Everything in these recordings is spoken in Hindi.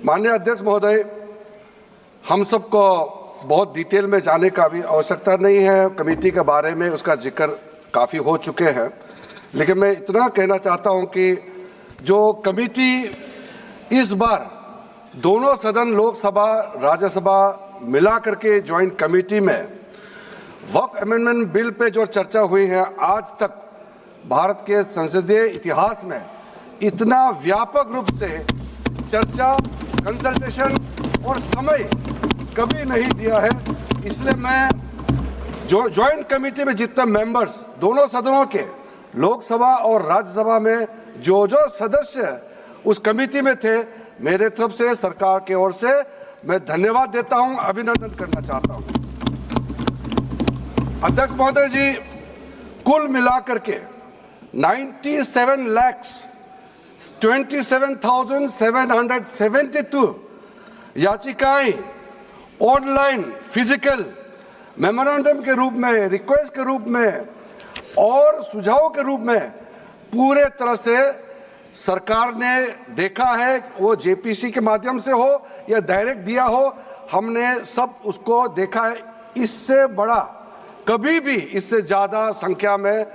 माननीय अध्यक्ष महोदय, हम सबको बहुत डिटेल में जाने का भी आवश्यकता नहीं है। कमेटी के बारे में उसका जिक्र काफ़ी हो चुके हैं, लेकिन मैं इतना कहना चाहता हूं कि जो कमेटी इस बार दोनों सदन लोकसभा राज्यसभा मिला करके ज्वाइंट कमेटी में वक्फ अमेंडमेंट बिल पे जो चर्चा हुई है, आज तक भारत के संसदीय इतिहास में इतना व्यापक रूप से चर्चा, कंसल्टेशन और समय कभी नहीं दिया है। इसलिए मैं जो ज्वाइंट कमेटी में जितने मेंबर्स दोनों सदनों के लोकसभा और राज्यसभा में जो सदस्य उस कमेटी में थे, मेरे तरफ से सरकार की ओर से मैं धन्यवाद देता हूं, अभिनंदन करना चाहता हूं। अध्यक्ष महोदय जी, कुल मिलाकर के 97,27,772 याचिकाएं ऑनलाइन, फिजिकल, मेमोरेंडम के रूप में, रिक्वेस्ट के रूप में और सुझाव के रूप में पूरे तरह से सरकार ने देखा है। वो जेपीसी के माध्यम से हो या डायरेक्ट दिया हो, हमने सब उसको देखा है। इससे बड़ा कभी भी, इससे ज़्यादा संख्या में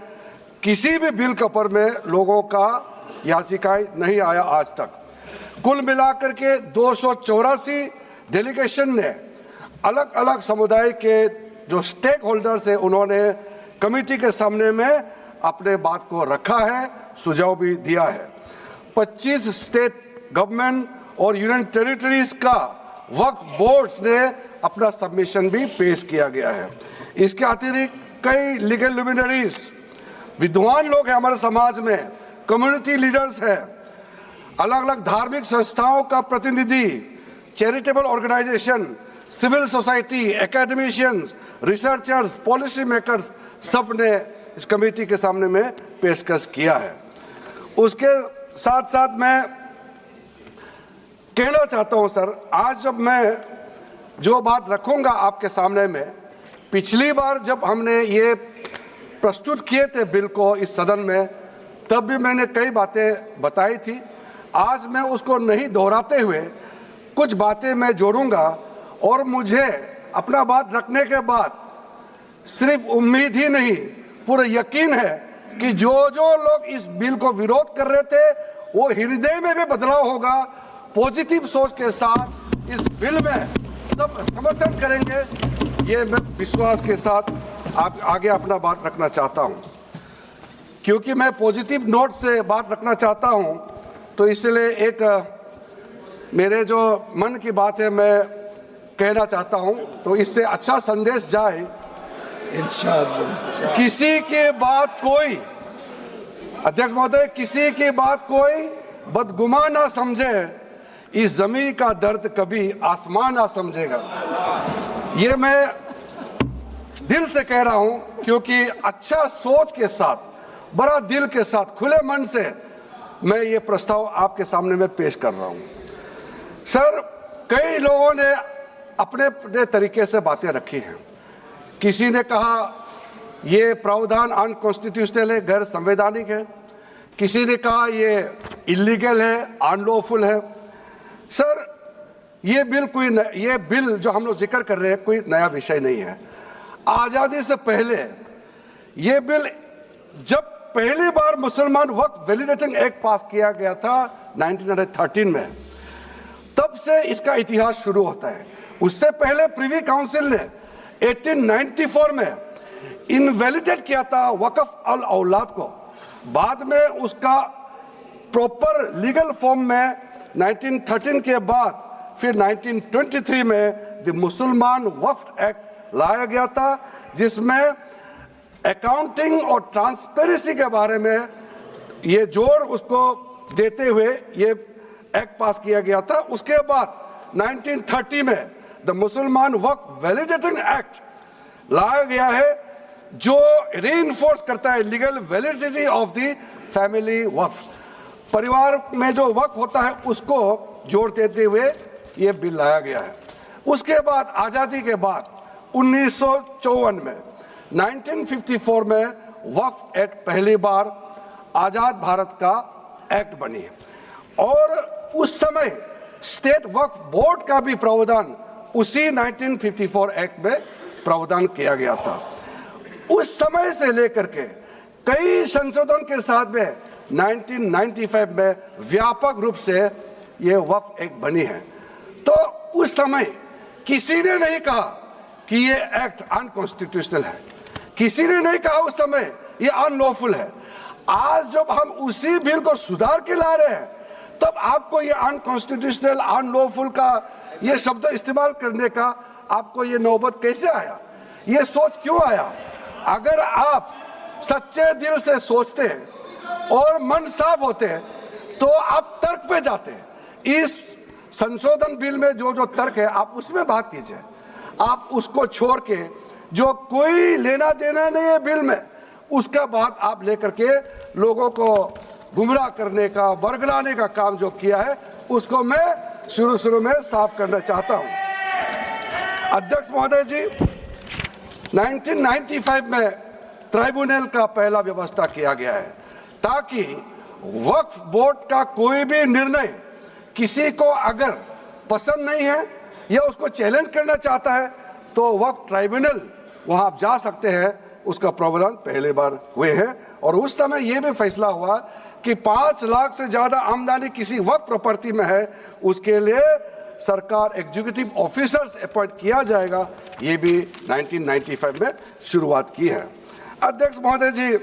किसी भी बिल के ऊपर में लोगों का याचिकाएं नहीं आया आज तक। कुल मिलाकर के 284 डेलीगेशन ने अलग अलग समुदाय के जो स्टेक होल्डर्स है, उन्होंने कमेटी के सामने में अपने बात को रखा है, सुझाव भी दिया है। 25 स्टेट गवर्नमेंट और यूनियन टेरिटरीज का वक्फ बोर्ड्स ने अपना सबमिशन भी पेश किया गया है। इसके अतिरिक्त कई लीगल लुमिनरीज, विद्वान लोग हैं हमारे समाज में, कम्युनिटी लीडर्स हैं, अलग अलग धार्मिक संस्थाओं का प्रतिनिधि, charitable organisation, civil society, academicians, researchers, policy makers, सब ने इस कमेटी के सामने में पेशकश किया है। उसके साथ साथ मैं कहना चाहता हूं सर, आज जब मैं जो बात रखूंगा आपके सामने में, पिछली बार जब हमने ये प्रस्तुत किए थे बिल को इस सदन में, तब भी मैंने कई बातें बताई थी। आज मैं उसको नहीं दोहराते हुए कुछ बातें मैं जोड़ूंगा, और मुझे अपना बात रखने के बाद सिर्फ उम्मीद ही नहीं, पूरा यकीन है कि जो लोग इस बिल को विरोध कर रहे थे, वो हृदय में भी बदलाव होगा। पॉजिटिव सोच के साथ इस बिल में सब समर्थन करेंगे, ये मैं विश्वास के साथ आप आगे अपना बात रखना चाहता हूं। क्योंकि मैं पॉजिटिव नोट से बात रखना चाहता हूं, तो इसलिए एक मेरे जो मन की बात है मैं कहना चाहता हूं, तो इससे अच्छा संदेश जाए। किसी की बात कोई, अध्यक्ष महोदय, किसी की बात कोई बदगुमान ना समझे, इस जमीन का दर्द कभी आसमान ना समझेगा। ये मैं दिल से कह रहा हूं, क्योंकि अच्छा सोच के साथ, बड़ा दिल के साथ, खुले मन से मैं ये प्रस्ताव आपके सामने में पेश कर रहा हूं। सर, कई लोगों ने अपने अपने तरीके से बातें रखी हैं। किसी ने कहा ये प्रावधान अनकॉन्स्टिट्यूशनल है, गैर संवैधानिक है। किसी ने कहा ये इलीगल है, अनलॉफुल है। सर, ये बिल जो हम लोग जिक्र कर रहे हैं, कोई नया विषय नहीं है। आज़ादी से पहले ये बिल, जब पहली बार मुसलमान वक्फ वैलिडेटिंग एक्ट पास किया गया था 1913 में, तब से इसका इतिहास शुरू होता है। उससे पहले प्रिवी काउंसिल ने 1894 में इनवैलिडेट किया था वक्फ अल औलाद को। बाद में उसका प्रॉपर लीगल फॉर्म में 1913 के बाद फिर 1923 में द मुसलमान वक्फ एक्ट लाया गया था, जिसमें अकाउंटिंग और ट्रांसपेरेंसी के बारे में ये जोर उसको देते हुए ये एक्ट पास किया गया था। उसके बाद 1930 में द मुसलमान वक्फ वैलिडेटिंग एक्ट लाया गया है, जो रीइंफोर्स करता है legal validity of the family waqf. परिवार में जो वक्फ होता है उसको जोड़ देते हुए ये बिल लाया गया है। उसके बाद आज़ादी के बाद 1954 में 1954 में वक्फ एक्ट पहली बार आज़ाद भारत का एक्ट बनी, और उस समय स्टेट वक्फ बोर्ड का भी प्रावधान उसी 1954 एक्ट में प्रावधान किया गया था। उस समय से लेकर के कई संशोधन के साथ में 1995 में व्यापक रूप से ये वक्फ एक्ट बनी है। तो उस समय किसी ने नहीं कहा कि ये एक्ट अनकॉन्स्टिट्यूशनल है, किसी ने नहीं कहा उस समय ये अनलॉफुल है। आज जब हम उसी बिल को सुधार के ला रहे हैं तब आपको ये अनकॉन्स्टिट्यूशनल अनलॉफुल का ये शब्द इस्तेमाल करने का आपको ये नौबत कैसे आया, ये सोच क्यों आया? अगर आप सच्चे दिल से सोचते और मन साफ होते तो आप तर्क पे जाते। इस संशोधन बिल में जो जो तर्क है आप उसमें बात कीजिए, आप उसको छोड़ के जो कोई लेना देना नहीं है बिल में उसका बात आप लेकर के लोगों को गुमराह करने का बरगलाने का काम जो किया है उसको मैं शुरू में साफ करना चाहता हूं। अध्यक्ष महोदय जी, 1995 में ट्राइब्यूनल का पहला व्यवस्था किया गया है ताकि वक्फ बोर्ड का कोई भी निर्णय किसी को अगर पसंद नहीं है या उसको चैलेंज करना चाहता है तो वक्फ ट्राइब्यूनल वहां आप जा सकते हैं। उसका प्रावधान पहले बार हुए हैं और उस समय यह भी फैसला हुआ कि 5 लाख से ज्यादा आमदनी किसी वक्फ प्रॉपर्टी में है उसके लिए सरकार एग्जीक्यूटिव ऑफिसर्स अपॉइंट किया जाएगा। ये भी 1995 में शुरुआत की है। अध्यक्ष महोदय जी,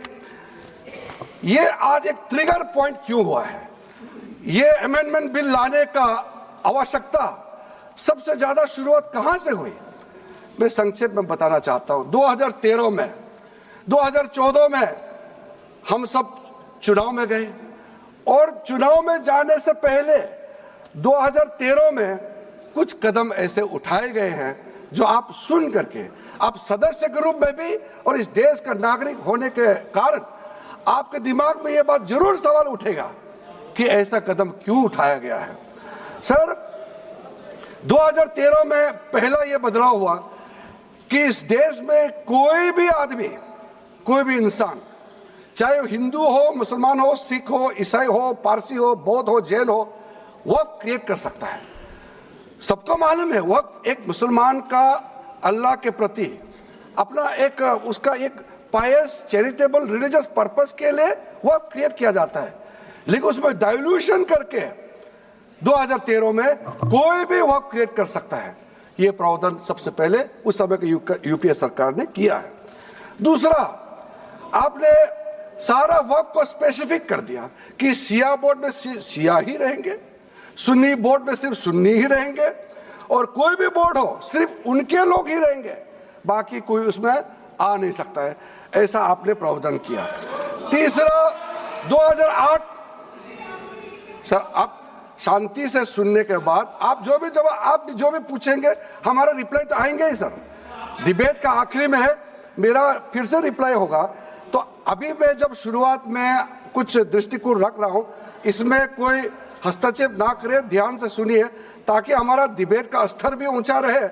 ये आज एक ट्रिगर पॉइंट क्यों हुआ है? ये अमेंडमेंट बिल लाने का आवश्यकता सबसे ज्यादा शुरुआत कहां से हुई? मैं संक्षेप में बताना चाहता हूं। 2013 में 2014 में हम सब चुनाव में गए और चुनाव में जाने से पहले 2013 में कुछ कदम ऐसे उठाए गए हैं जो आप सुन करके आप सदस्य के रूप में भी और इस देश का नागरिक होने के कारण आपके दिमाग में यह बात जरूर सवाल उठेगा कि ऐसा कदम क्यों उठाया गया है। सर, 2013 में पहला यह बदलाव हुआ कि इस देश में कोई भी आदमी, कोई भी इंसान, चाहे वो हिंदू हो, मुसलमान हो, सिख हो, ईसाई हो, पारसी हो, बौद्ध हो, जैन हो, वक्फ क्रिएट कर सकता है। सबको मालूम है वक्फ एक मुसलमान का अल्लाह के प्रति अपना एक उसका एक पायस चैरिटेबल रिलीजियस पर्पस के लिए वक्फ क्रिएट किया जाता है, लेकिन उसमें डाइल्यूशन करके 2013 में कोई भी वक्फ क्रिएट कर सकता है। ये प्रावधान सबसे पहले उस समय की यूपीए सरकार ने किया है। दूसरा, आपने सारा वक्फ को स्पेसिफिक कर दिया कि शिया बोर्ड में शिया ही रहेंगे, सुन्नी बोर्ड में सिर्फ सुन्नी ही रहेंगे और कोई भी बोर्ड हो सिर्फ उनके लोग ही रहेंगे, बाकी कोई उसमें आ नहीं सकता है। ऐसा आपने प्रावधान किया। तीसरा, 2008, सर आप शांति से सुनने के बाद आप जो भी पूछेंगे हमारा रिप्लाई तो आएंगे ही सर। डिबेट का आखिरी में है, मेरा फिर से रिप्लाई होगा। तो अभी मैं जब शुरुआत में कुछ दृष्टिकोण रख रहा हूं, इसमें कोई हस्तक्षेप ना करे, ध्यान से सुनिए ताकि हमारा डिबेट का स्तर भी ऊंचा रहे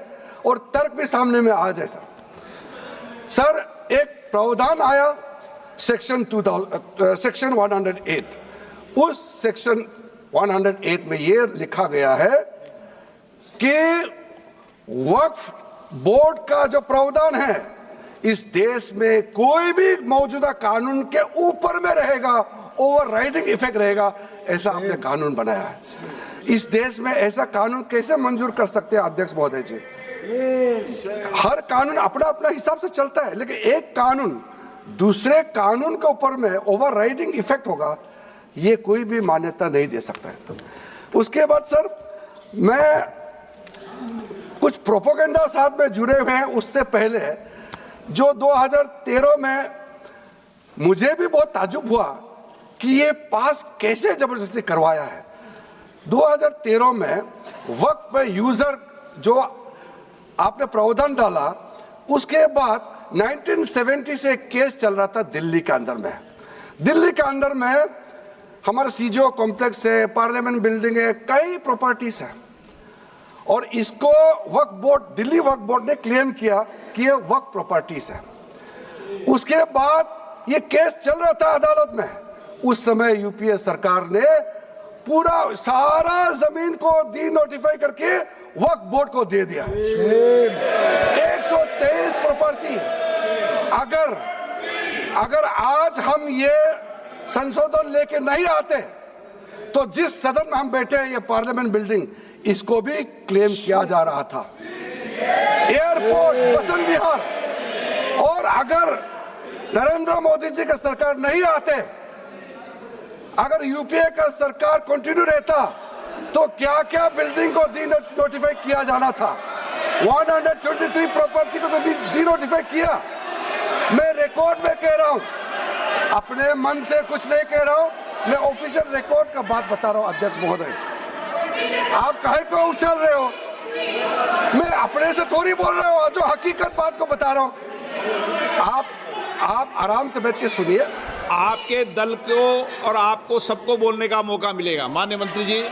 और तर्क भी सामने में आ जाए। सर, एक प्रावधान आया सेक्शन 108। उस सेक्शन 108 में ये लिखा गया है कि वक्फ बोर्ड का जो प्रावधान है इस देश में कोई भी मौजूदा कानून के ऊपर में रहेगा, ओवरराइडिंग इफेक्ट रहेगा। ऐसा आपने कानून बनाया है। इस देश में ऐसा कानून कैसे मंजूर कर सकते हैं अध्यक्ष महोदय जी? हर कानून अपना अपना हिसाब से चलता है, लेकिन एक कानून दूसरे कानून के ऊपर में ओवरराइडिंग इफेक्ट होगा, ये कोई भी मान्यता नहीं दे सकता है। उसके बाद सर, मैं कुछ प्रोपोगेंडा साथ में जुड़े हुए हैं। उससे पहले जो 2013 में मुझे भी बहुत ताज्जुब हुआ कि ये पास कैसे जबरदस्ती करवाया है। 2013 में वक्फ पे यूजर जो आपने प्रावधान डाला, उसके बाद 1970 से एक केस चल रहा था दिल्ली के अंदर में। दिल्ली के अंदर में हमारा सीजीओ कॉम्प्लेक्स है, पार्लियामेंट बिल्डिंग है, कई प्रॉपर्टीज है और इसको वक्फ बोर्ड, दिल्ली वक्फ बोर्ड ने क्लेम किया कि ये वक्फ प्रॉपर्टीज है। उसके बाद ये केस चल रहा था अदालत में। उस समय यूपीए सरकार ने पूरा सारा जमीन को डी नोटिफाई करके वक्फ बोर्ड को दे दिया। 123 प्रॉपर्टी। अगर आज हम ये संशोधन लेके नहीं आते तो जिस सदन में हम बैठे हैं, ये पार्लियामेंट बिल्डिंग, इसको भी क्लेम किया जा रहा था, एयरपोर्ट, बसंत विहार। और अगर नरेंद्र मोदी जी का सरकार नहीं आते, अगर यूपीए का सरकार कंटिन्यू रहता, तो क्या क्या बिल्डिंग को डी नोटिफाई किया जाना था। 123 प्रॉपर्टी को तो डी नोटिफाई किया। मैं रिकॉर्ड में कह रहा हूं, अपने मन से कुछ नहीं कह रहा हूं, मैं ऑफिशियल रिकॉर्ड का बात बता रहा हूं। अध्यक्ष महोदय, आप काहे को उछल रहे हो? मैं अपने से थोड़ी बोल रहा हूं, जो हकीकत बात को बता रहा हूं। आप आराम से बैठ के सुनिए। आपके दल को और आपको सबको बोलने का मौका मिलेगा। माननीय मंत्री जी,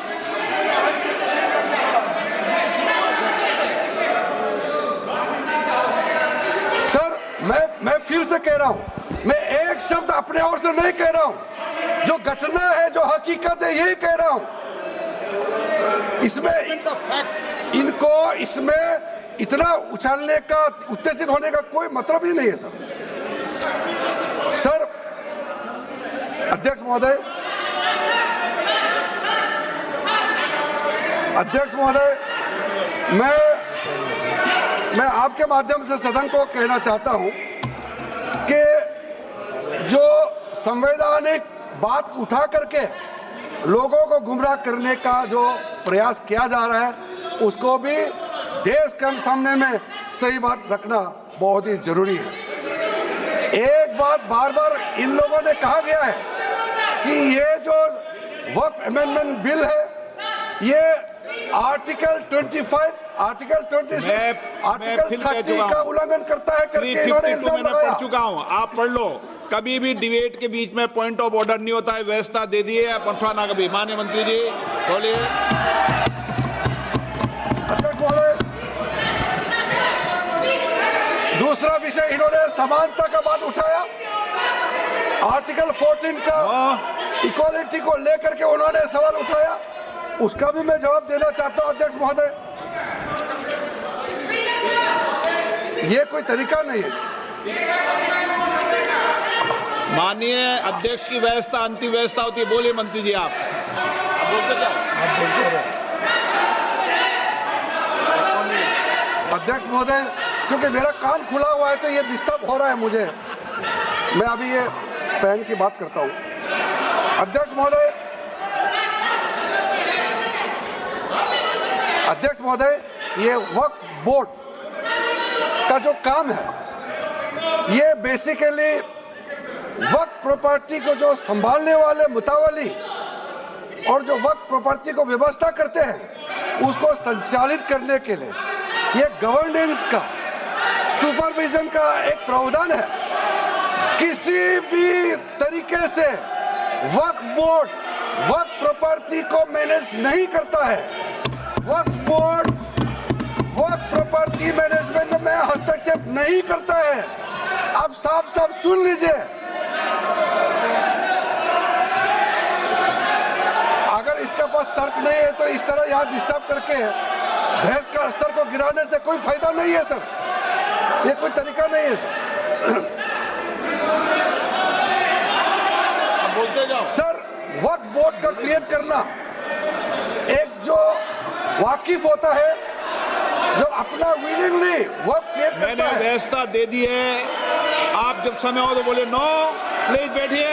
सर, मैं फिर से कह रहा हूं, मैं एक शब्द अपने ओर से नहीं कह रहा हूं, जो घटना है, जो हकीकत है, यही कह रहा हूं। इनको इसमें इतना उछालने का, उत्तेजित होने का कोई मतलब ही नहीं है सर। अध्यक्ष महोदय, मैं आपके माध्यम से सदन को कहना चाहता हूं कि जो संवैधानिक बात उठा करके लोगों को गुमराह करने का जो प्रयास किया जा रहा है, उसको भी देश के सामने में सही बात रखना बहुत ही जरूरी है। एक बात बार बार इन लोगों ने कहा गया है कि ये जो वक्फ अमेंडमेंट बिल है, ये आर्टिकल 25, आर्टिकल 26, आर्टिकल 30 का उल्लंघन करता है करके इन्होंने इल्जाम लगाया। पढ़ चुका हूं, आप पढ़ लो। कभी भी डिबेट के बीच में पॉइंट ऑफ ऑर्डर नहीं होता है। व्यवस्था दे दी है, पठवाना कभी। माननीय मंत्री जी बोलिए। अध्यक्ष महोदय, दूसरा विषय इन्होंने समानता का बात उठाया। आर्टिकल 14 का इक्वालिटी को लेकर के उन्होंने सवाल उठाया, उसका भी मैं जवाब देना चाहता हूं। अध्यक्ष महोदय, ये कोई तरीका नहीं है। माननीय अध्यक्ष की व्यवस्था अंतिम व्यवस्था होती है। बोलिए मंत्री जी, आप बोलते जाओ। अध्यक्ष महोदय, क्योंकि मेरा कान खुला हुआ है तो ये डिस्टर्ब हो रहा है मुझे। मैं अभी ये पैन की बात करता हूं। अध्यक्ष महोदय, ये वक्फ बोर्ड का जो काम है, ये बेसिकली वक्फ प्रॉपर्टी को जो संभालने वाले मुतावली और जो वक्फ प्रॉपर्टी को व्यवस्था करते हैं, उसको संचालित करने के लिए ये गवर्नेंस का, सुपरविजन का एक प्रावधान है। किसी भी तरीके से वक्फ बोर्ड वक्फ प्रॉपर्टी को मैनेज नहीं करता है। वक्फ बोर्ड वक्फ प्रॉपर्टी मैनेजमेंट में हस्तक्षेप नहीं करता है। आप साफ साफ सुन लीजिए, अगर इसके पास तर्क नहीं है तो इस तरह यहाँ डिस्टर्ब करके बहस का स्तर को गिराने से कोई फायदा नहीं है सर। ये कोई तरीका नहीं है सर। बोलते जाओ सर। वक्फ बोर्ड का क्रिएट करना, एक जो वाकिफ होता है, जो अपना विलिंगली वक्फ क्रिएट करता है। मैंने व्यवस्था दे दी है। आप जब समय हो तो बोले नो, प्लीज बैठिए।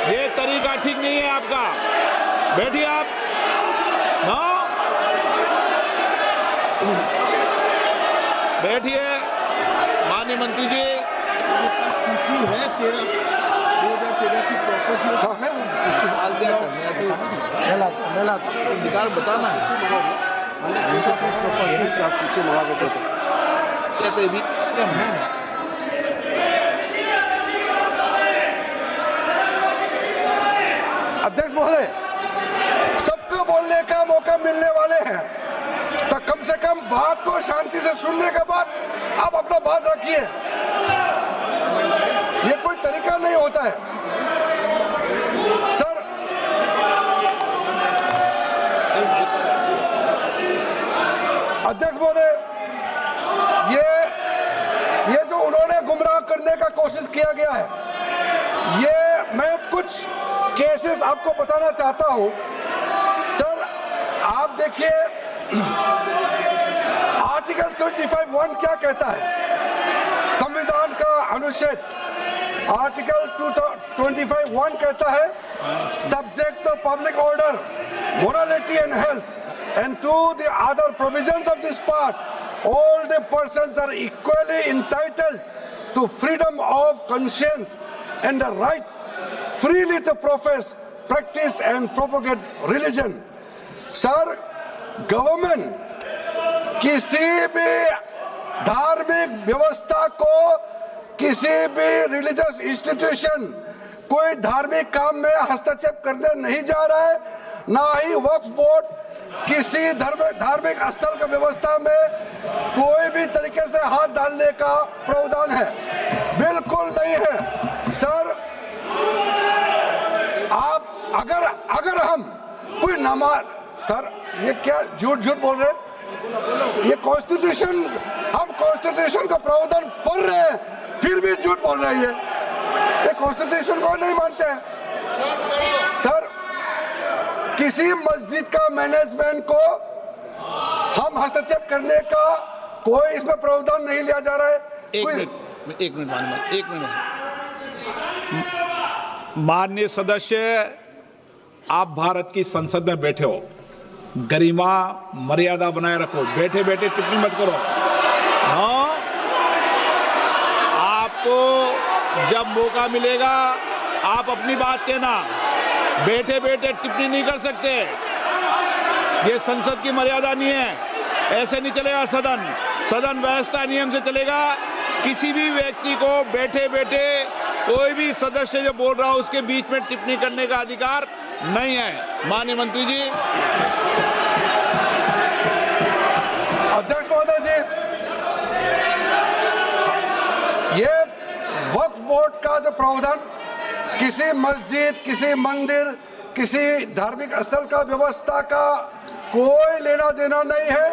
ये तरीका ठीक नहीं है आपका। बैठिए आप। नो, बैठिए। माननीय मंत्री जी, सूची है 2013 की प्रॉपर्टी। हाँ है, मैं लाता निकाल बताना सूची मंगा के देते। कहते भी अध्यक्ष महोदय, सबको बोलने का मौका मिलने वाले हैं, तो कम से कम बात को शांति से सुनने के बाद आप अपना बात रखिए। ये कोई तरीका नहीं होता है सर। अध्यक्ष महोदय, ये जो उन्होंने गुमराह करने का कोशिश किया गया है, ये मैं कुछ केसेस आपको बताना चाहता हूं। सर आप देखिए आर्टिकल 25(1) क्या कहता है, संविधान का अनुच्छेद आर्टिकल 25(1) कहता है, subject to public order, morality and health, and to the other provisions of this part, all the persons are equally entitled to freedom of conscience and the right freely to profess, practice and propagate religion. Sir government किसी भी धार्मिक व्यवस्था को, किसी भी रिलीजियस इंस्टीट्यूशन, कोई धार्मिक काम में हस्तक्षेप करने नहीं जा रहा है, ना ही वक्फ बोर्ड किसी धार्मिक स्थल की व्यवस्था में कोई भी तरीके से हाथ डालने का प्रावधान है, बिल्कुल नहीं है। सर आप अगर हम कोई नमाज, सर ये क्या झूठ बोल रहे हैं, ये कॉन्स्टिट्यूशन, हम कॉन्स्टिट्यूशन का प्रावधान पढ़ रहे हैं फिर भी झूठ बोल रहे हैं, ये कॉन्स्टिट्यूशन को नहीं मानते हैं। सर किसी मस्जिद का मैनेजमेंट को हम हस्तक्षेप करने का कोई इसमें प्रावधान नहीं लिया जा रहा है। एक मिनट माननीय सदस्य, आप भारत की संसद में बैठे हो, गरिमा मर्यादा बनाए रखो, बैठे बैठे टिप्पणी मत करो। हाँ, आपको जब मौका मिलेगा आप अपनी बात कहना, बैठे बैठे टिप्पणी नहीं कर सकते, ये संसद की मर्यादा नहीं है, ऐसे नहीं चलेगा सदन। सदन व्यवस्था नियम से चलेगा। किसी भी व्यक्ति को बैठे बैठे कोई भी सदस्य जो बोल रहा हो उसके बीच में टिप्पणी करने का अधिकार नहीं है। माननीय मंत्री जी। अध्यक्ष महोदय जी, ये वक्फ बोर्ड का जो प्रावधान किसी मस्जिद, किसी मंदिर, किसी धार्मिक स्थल का व्यवस्था का कोई लेना देना नहीं है,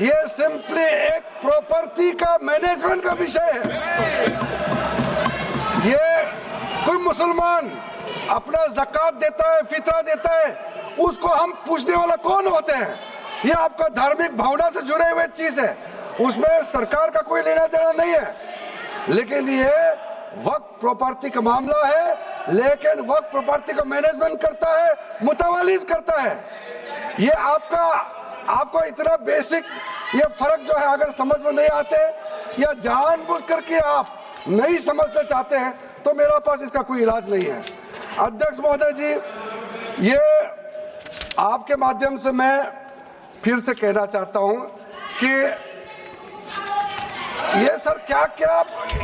ये सिंपली एक प्रॉपर्टी का मैनेजमेंट का विषय है। ये कोई मुसलमान अपना ज़कात देता है, फितरा देता है, उसको हम पूछने वाला कौन होते हैं? ये आपका धार्मिक भावना से जुड़े हुए चीज है, उसमें सरकार का कोई लेना देना नहीं है। लेकिन ये वक्फ प्रॉपर्टी का मामला है, लेकिन वक्फ प्रॉपर्टी का मैनेजमेंट करता है, मुतवालिज करता है। ये आपको इतना बेसिक ये फर्क जो है अगर समझ में नहीं आते या जानबूझ करके आप नहीं समझना चाहते हैं तो मेरा पास इसका कोई इलाज नहीं है। अध्यक्ष महोदय जी, ये आपके माध्यम से मैं फिर से कहना चाहता हूं कि ये सर क्या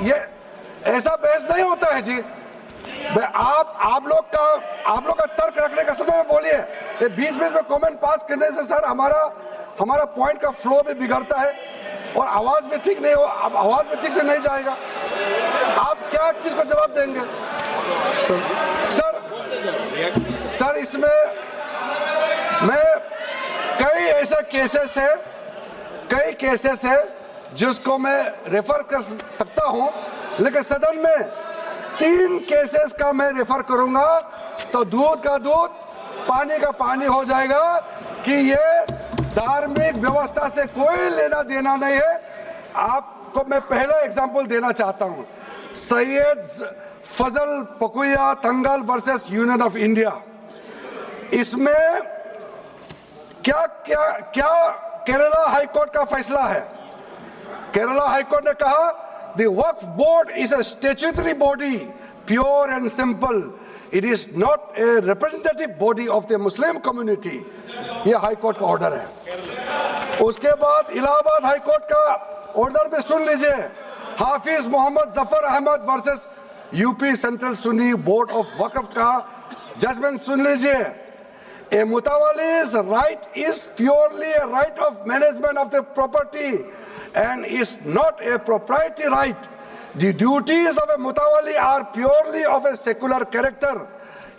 ये ऐसा बहस नहीं होता है जी। आप लोग का तर्क रखने का समय में बोलिए, ये बीच में कमेंट पास करने से सर हमारा पॉइंट का फ्लो भी बिगड़ता है और आवाज भी ठीक नहीं हो, आवाज भी ठीक से नहीं जाएगा। आप क्या चीज को जवाब देंगे? सर इसमें मैं कई ऐसे केसेस है जिसको मैं रेफर कर सकता हूं, लेकिन सदन में 3 केसेस का मैं रेफर करूंगा तो दूध का दूध पानी का पानी हो जाएगा कि ये धार्मिक व्यवस्था से कोई लेना देना नहीं है। आपको मैं पहला एग्जांपल देना चाहता हूं, सैयद फजल पकुया तंगल वर्सेस यूनियन ऑफ इंडिया। इसमें क्या केरला हाईकोर्ट का फैसला है। केरला हाईकोर्ट ने कहा the Waqf board is a statutory body, pure and simple, it is not a representative body of the Muslim community. ये हाईकोर्ट का ऑर्डर है। उसके बाद इलाहाबाद हाईकोर्ट का ऑर्डर भी सुन लीजिए, Hafiz Mohammad Zafar Ahmad versus UP central Sunni board of Waqf का जजमेंट सुन लीजिए। A mutawalli's right is purely a right of management of the property and is not a proprietary right. The duties of a mutawalli are purely of a secular character.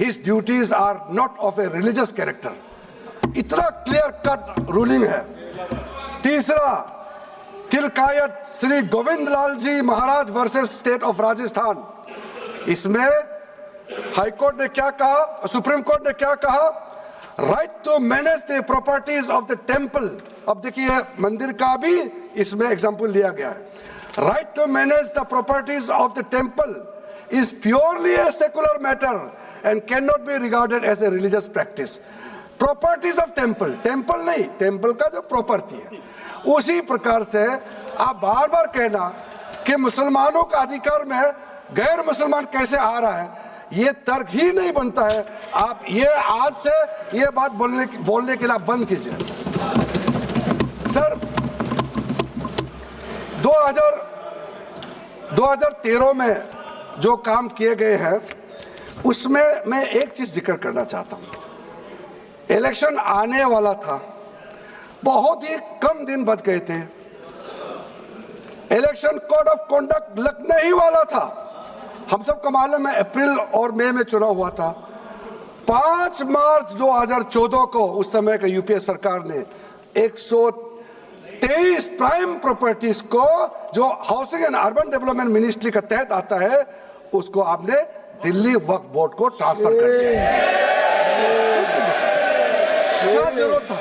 His duties are not of a religious character. इतना क्लियर कट रूलिंग है। तीसरा तिलकायत श्री गोविंद लाल जी महाराज वर्सेस स्टेट ऑफ राजस्थान। इसमें हाई कोर्ट ने क्या कहा, सुप्रीम कोर्ट ने क्या कहा, right to manage the properties of the temple. अब देखिए मंदिर का भी इसमें एग्जांपल लिया गया है। Right to manage the properties of the temple is purely a secular matter and cannot be regarded as a religious practice. Properties of temple, temple नहीं, temple का जो property है, उसी प्रकार से आप बार बार कहना कि मुसलमानों का अधिकार में गैर मुसलमान कैसे आ रहा है, ये तर्क ही नहीं बनता है। आप ये आज से ये बात बोलने के लिए बंद कीजिए। सर 2013 में जो काम किए गए हैं उसमें मैं एक चीज जिक्र करना चाहता हूं। इलेक्शन आने वाला था, बहुत ही कम दिन बच गए थे, इलेक्शन कोड ऑफ कॉन्डक्ट लगने ही वाला था। हम सबको मालूम है अप्रैल और मई में चुनाव हुआ था। 5 मार्च 2014 को उस समय का यूपीए सरकार ने 123 प्राइम प्रॉपर्टीज को जो housing and urban development ministry का तहत आता है उसको आपने दिल्ली वक्फ बोर्ड को ट्रांसफर कर दिया। क्या जरूरत था,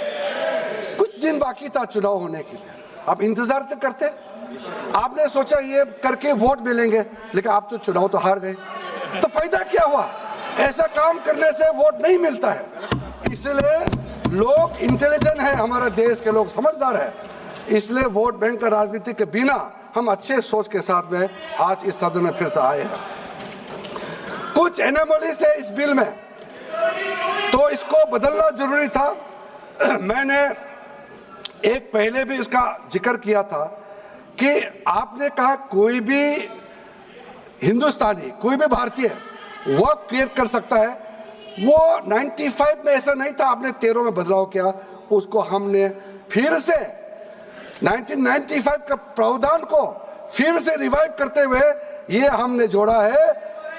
कुछ दिन बाकी था चुनाव होने के लिए, आप इंतजार तो करते। आपने सोचा ये करके वोट मिलेंगे, लेकिन आप तो चुनाव तो हार गए, तो फायदा क्या हुआ? ऐसा काम करने से वोट नहीं मिलता है। इसलिए लोग इंटेलिजेंट है, हमारे देश के लोग समझदार है, इसलिए वोट बैंक का राजनीति के बिना हम अच्छे सोच के साथ में आज इस सदन में फिर से आए हैं। कुछ एनोमलीज है इस बिल में, तो इसको बदलना जरूरी था। मैंने एक पहले भी इसका जिक्र किया था कि आपने कहा कोई भी हिंदुस्तानी, कोई भी भारतीय वक्फ क्रिएट कर सकता है। वो 95 में ऐसा नहीं था, आपने 13 में बदलाव किया, उसको हमने फिर से 1995 का प्रावधान को फिर से रिवाइव करते हुए ये हमने जोड़ा है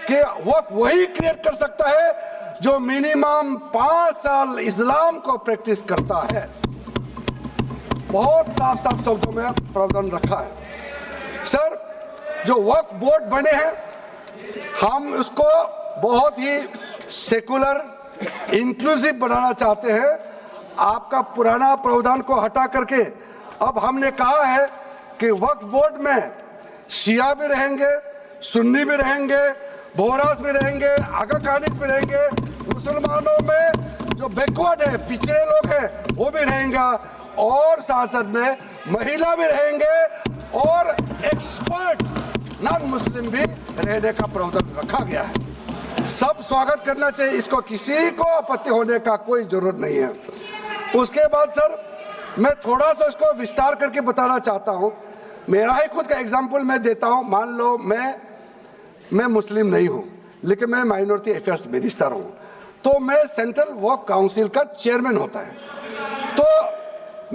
कि वक्फ वही क्रिएट कर सकता है जो मिनिमम 5 साल इस्लाम को प्रैक्टिस करता है। बहुत साफ साफ शब्दों में प्रावधान रखा है। सर जो वक्फ बोर्ड बने हैं, हम उसको बहुत ही सेकुलर इंक्लूसिव बनाना चाहते हैं। आपका पुराना प्रावधान को हटा करके अब हमने कहा है कि वक्फ बोर्ड में शिया भी रहेंगे, सुन्नी भी रहेंगे, बोहरास भी रहेंगे, आगा खानिस भी रहेंगे, मुसलमानों में जो बैकवर्ड है, पिछड़े लोग हैं वो भी रहेंगे, और साथ साथ में महिला भी रहेंगे और एक्सपर्ट नॉन मुस्लिम भी रहने का प्रावधान रखा गया है। सब स्वागत करना चाहिए, इसको किसी को आपत्ति होने का कोई जरूरत नहीं है। उसके बाद सर मैं थोड़ा सा इसको विस्तार करके बताना चाहता हूं। मेरा ही खुद का एग्जांपल मैं देता हूं। मान लो मैं मुस्लिम नहीं हूं, लेकिन मैं माइनॉरिटी अफेयर्स मिनिस्टर हूं, तो मैं सेंट्रल वक्फ काउंसिल का चेयरमैन होता है। तो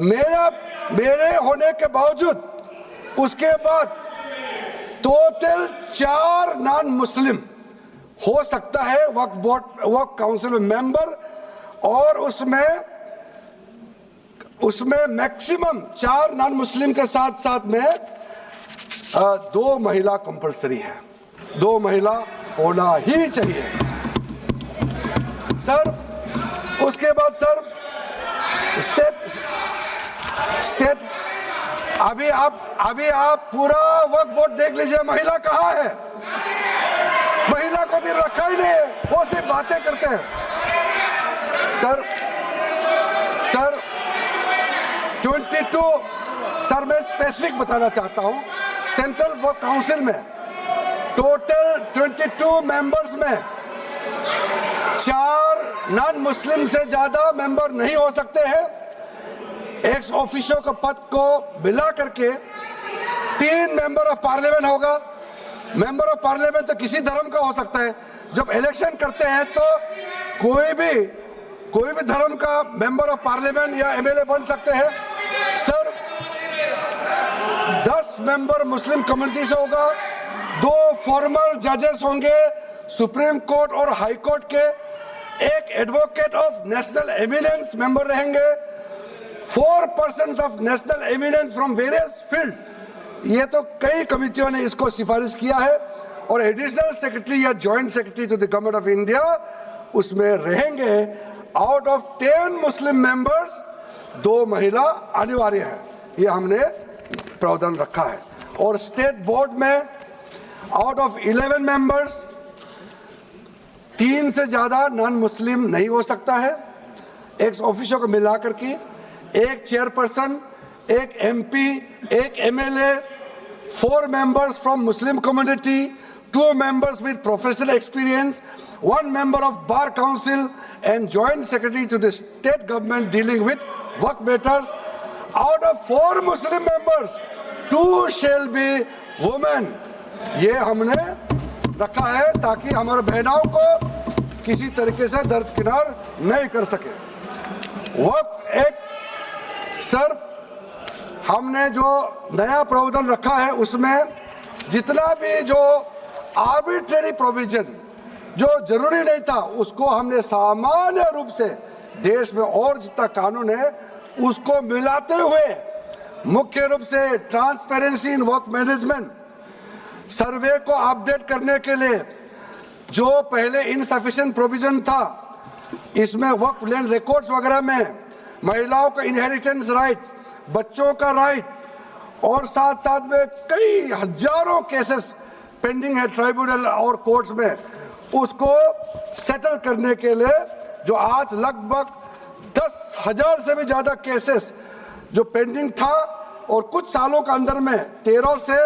मेरे होने के बावजूद उसके बाद टोटल 4 नॉन मुस्लिम हो सकता है वक्फ बोर्ड वक्फ काउंसिल में मेंबर, और उसमें मैक्सिमम 4 नॉन मुस्लिम के साथ साथ में 2 महिला कंपलसरी है, 2 महिला होना ही चाहिए सर। उसके बाद सर स्टेट अभी आप पूरा वक्फ बोर्ड देख लीजिए, महिला कहाँ है? महिला को भी रखा ही नहीं है, वो सिर्फ बातें करते हैं। सर 22 सर मैं स्पेसिफिक बताना चाहता हूं। सेंट्रल वक्फ काउंसिल में टोटल 22 मेंबर्स में 4 नॉन मुस्लिम से ज्यादा मेंबर नहीं हो सकते हैं। एक्स ऑफिशियो के पद को मिला करके 3 मेंबर ऑफ पार्लियामेंट होगा। मेंबर ऑफ पार्लियामेंट तो किसी धर्म का हो सकता है। जब इलेक्शन करते हैं तो कोई भी धर्म का मेंबर ऑफ पार्लियामेंट या एमएलए बन सकते हैं। सर 10 मेंबर मुस्लिम कम्युनिटी से होगा, 2 फॉर्मर जजेस होंगे सुप्रीम कोर्ट और हाई कोर्ट के, 1 advocate of national eminence member रहेंगे, 4 persons of national eminence from various field, ये तो कई कमिटियों ने इसको सिफारिश किया है, और एडिशनल सेक्रेटरी या joint secretary to the government of India उसमें रहेंगे। आउट ऑफ 10 मुस्लिम मेंबर्स 2 महिला अनिवार्य है, ये हमने प्रावधान रखा है। और स्टेट बोर्ड में आउट ऑफ 11 मेंबर्स 3 से ज्यादा नॉन मुस्लिम नहीं हो सकता है। एक्स ऑफिसर को मिलाकर के 1 chairperson, 1 MP, 1 MLA, 4 members from Muslim community, 2 members with professional experience, 1 member of Bar Council and Joint Secretary to the state government dealing with work matters. Out of 4 Muslim members, 2 shall be women. ये हमने रखा है ताकि हमारे बहनों को किसी तरीके से दरकिनार नहीं कर सके। वक्त एक सर हमने जो नया प्रावधान रखा है उसमें जितना भी जो आर्बिट्रेरी प्रोविजन जो जरूरी नहीं था उसको हमने सामान्य रूप से देश में और जितना कानून है उसको मिलाते हुए मुख्य रूप से ट्रांसपेरेंसी इन वर्क मैनेजमेंट, सर्वे को अपडेट करने के लिए जो पहले इनसफिशिएंट प्रोविजन था इसमें वर्क लैंड रिकॉर्ड्स वगैरह में महिलाओं का इनहेरिटेंस राइट्स, बच्चों का राइट, और साथ साथ में कई हजारों केसेस पेंडिंग है ट्राइब्यूनल और कोर्ट्स में, उसको सेटल करने के लिए जो आज लगभग 10,000 से भी ज्यादा केसेस जो पेंडिंग था और कुछ सालों के अंदर में 13 से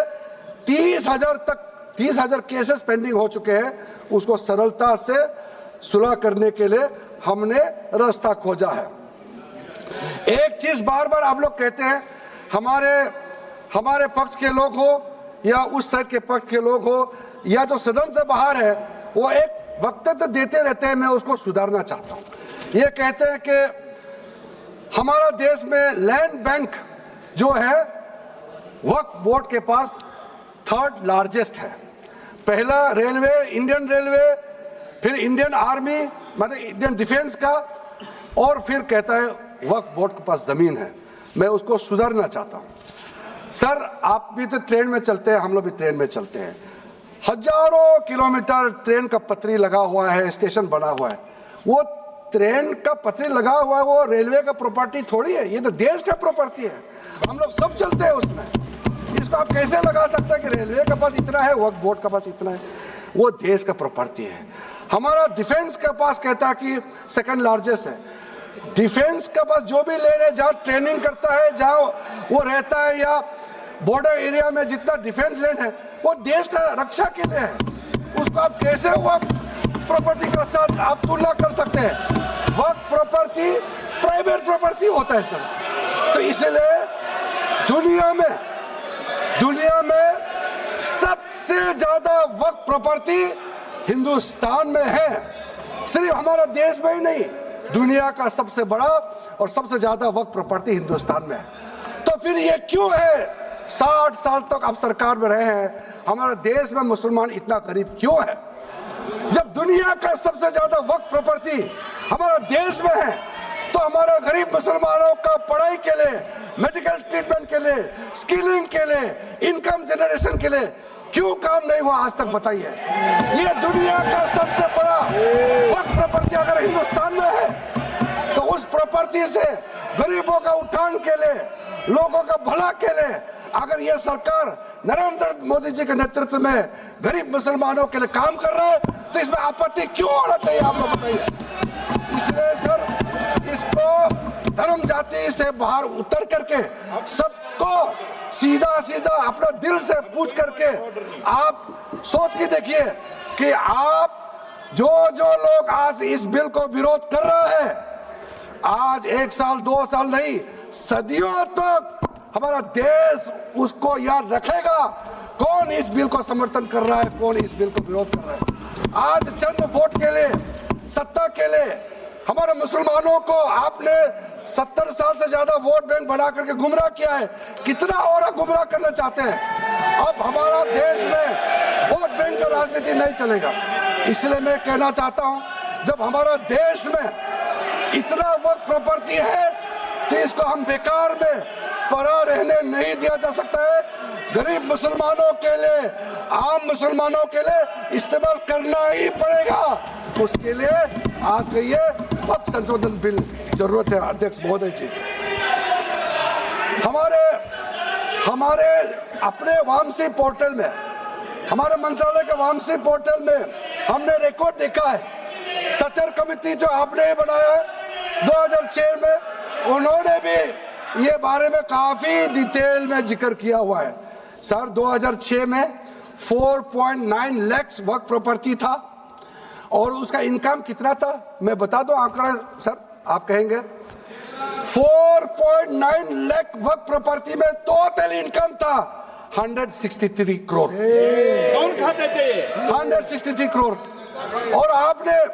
30,000 तक 30,000 केसेस पेंडिंग हो चुके हैं, उसको सरलता से सुलह करने के लिए हमने रास्ता खोजा है। एक चीज बार बार आप लोग कहते हैं, हमारे पक्ष के लोग हो या उस साइड के पक्ष के लोग हो या जो सदन से बाहर है, वो एक वक्तव्य देते रहते हैं, मैं उसको सुधारना चाहता हूँ। ये कहते हैं कि हमारा देश में लैंड बैंक जो है वक्फ बोर्ड के पास 3rd लार्जेस्ट है। पहला रेलवे, इंडियन रेलवे, फिर इंडियन आर्मी मतलब इंडियन डिफेंस का, और फिर कहता है वक्फ बोर्ड के पास जमीन है। मैं उसको सुधारना चाहता हूँ। सर आप भी तो ट्रेन में चलते हैं, हम लोग भी ट्रेन में चलते हैं, हजारों किलोमीटर ट्रेन का पटरी लगा हुआ है, स्टेशन बना हुआ है। वो ट्रेन का पटरी लगा हुआ है, वो रेलवे का प्रॉपर्टी थोड़ी है, ये तो देश का प्रॉपर्टी है, हम लोग सब चलते हैं उसमें। इसको आप कैसे लगा सकते हैं कि रेलवे के पास इतना है, वक्फ बोर्ड के पास इतना है? वो देश का प्रॉपर्टी है। हमारा डिफेंस के पास कहता है कि 2nd लार्जेस्ट है। डिफेंस के पास जो भी ले रहे, जहाँ ट्रेनिंग करता है, जहाँ वो रहता है, या बॉर्डर एरिया में जितना डिफेंस लैंड है वो देश का रक्षा के लिए है। उसको आप कैसे वक्फ प्रॉपर्टी के साथ आप तुलना कर सकते हैं? वक्फ प्रॉपर्टी प्राइवेट प्रॉपर्टी होता है सर। तो इसलिए दुनिया में सबसे ज्यादा वक्फ प्रॉपर्टी हिंदुस्तान में है। सिर्फ हमारा देश में ही नहीं, दुनिया का सबसे बड़ा और सबसे ज्यादा वक्फ प्रॉपर्टी हिंदुस्तान में है। तो फिर ये क्यों है 60 साल तक आप सरकार में रहे हैं, हमारे देश में मुसलमान इतना गरीब क्यों है? जब दुनिया का सबसे ज्यादा वक्फ प्रॉपर्टी हमारा देश में है, तो हमारा गरीब मुसलमानों का पढ़ाई के लिए, मेडिकल ट्रीटमेंट के लिए, स्किलिंग के लिए, इनकम जनरेशन के लिए क्यों काम नहीं हुआ आज तक? बताइए। ये दुनिया का सबसे बड़ा वक्फ प्रॉपर्टी अगर हिंदुस्तान में है, तो उस प्रॉपर्टी से गरीबों का उत्थान के लिए, लोगों का भला के लिए अगर ये सरकार नरेंद्र मोदी जी के नेतृत्व में गरीब मुसलमानों के लिए काम कर रहा है, तो इसमें आपत्ति क्यों होना चाहिए? आप लोग बताइए। इसलिए सर इसको धर्म जाति से बाहर उतर करके सबको सीधा अपना दिल से पूछ करके आप सोच के देखिए कि आप जो लोग आज इस बिल को विरोध कर रहे हैं, आज 1 साल 2 साल नहीं, सदियों तक हमारा देश उसको याद रखेगा कौन इस बिल को समर्थन कर रहा है, कौन इस बिल को विरोध कर रहा है। आज चंद वोट के लिए, सत्ता के लिए हमारे मुसलमानों को आपने 70 साल से ज्यादा वोट बैंक बना करके गुमराह किया है। कितना और गुमराह करना चाहते हैं? अब हमारा देश में वोट बैंक का राजनीति नहीं चलेगा। इसलिए मैं कहना चाहता हूं, जब हमारा देश में इतना वक्त प्रॉपर्टी है, तो इसको हम बेकार में पड़ा रहने नहीं दिया जा सकता है। गरीब मुसलमानों के लिए, आम मुसलमानों के लिए इस्तेमाल करना ही पड़ेगा। उसके लिए आज का ये वक्त संशोधन बिल जरूरत है। अध्यक्ष महोदय जी, हमारे अपने वामसी पोर्टल में, हमारे मंत्रालय के वामसी पोर्टल में हमने रिकॉर्ड देखा है। सचर कमेटी जो आपने बनाया है 2006 में, उन्होंने भी ये बारे में काफी डिटेल में जिक्र किया हुआ है। सर 2006 में 4.9 लाख वक्फ प्रॉपर्टी था और उसका इनकम कितना था मैं बता दूं आंकड़ा सर, आप कहेंगे 4.9 लाख वक्फ प्रॉपर्टी में टोटल इनकम था 163 करोड़। कौन खाते थे? 163 करोड़। और आपने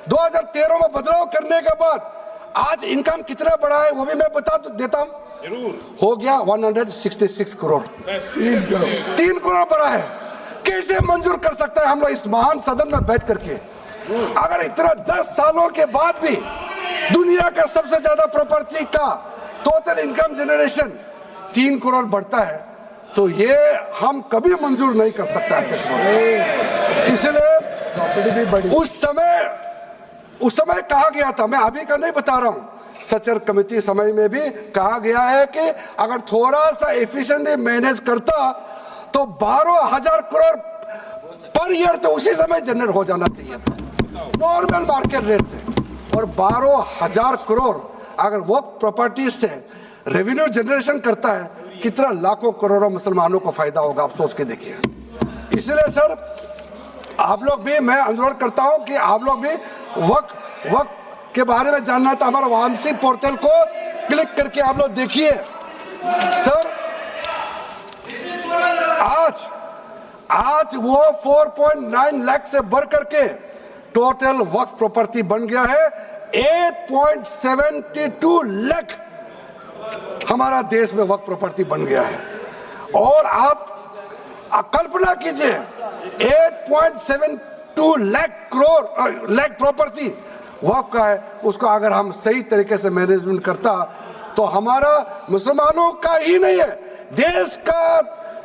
2013 में बदलाव करने के बाद आज इनकम कितना बढ़ा है वो भी मैं बता देता हूं। जरूर। हो गया 166 करोड़। 3 करोड़ बढ़ा है। कैसे मंजूर कर सकता है हम लोग इस महान सदन में बैठ करके? अगर इतना 10 सालों के बाद भी दुनिया का सबसे ज्यादा प्रॉपर्टी का टोटल इनकम जनरेशन 3 करोड़ बढ़ता है तो ये हम कभी मंजूर नहीं कर सकता अध्यक्ष महोदय। इसलिए प्रॉपर्टी भी बढ़ी। उस समय कहा गया था, मैं अभी का नहीं बता रहा हूं, सचर कमेटी समय में भी कहा गया है कि अगर थोड़ा सा एफिशिएंटली मैनेज करता तो 12,000 करोड़ पर ईयर तो उसी समय जनरेट हो जाना चाहिए था नॉर्मल मार्केट रेट से। और 12,000 करोड़ अगर वो प्रॉपर्टी से रेवेन्यू जनरेशन करता है, कितना लाखों करोड़ों मुसलमानों को फायदा होगा, आप सोच के देखिए। इसलिए सर आप लोग भी, मैं अनुरोध करता हूं कि आप लोग भी वक्त के बारे में जानना था, हमारा वामसी पोर्टल को क्लिक करके आप लोग देखिए। सर आज वो 4.9 लाख से बढ़ करके टोटल वक्फ प्रॉपर्टी बन गया है 8.72 लाख। हमारा देश में वक्फ प्रॉपर्टी बन गया है। और आप कल्पना कीजिए 8.72 लाख प्रॉपर्टी वक्फ का है, उसको अगर हम सही तरीके से मैनेजमेंट करता तो हमारा मुसलमानों का ही नहीं है, देश का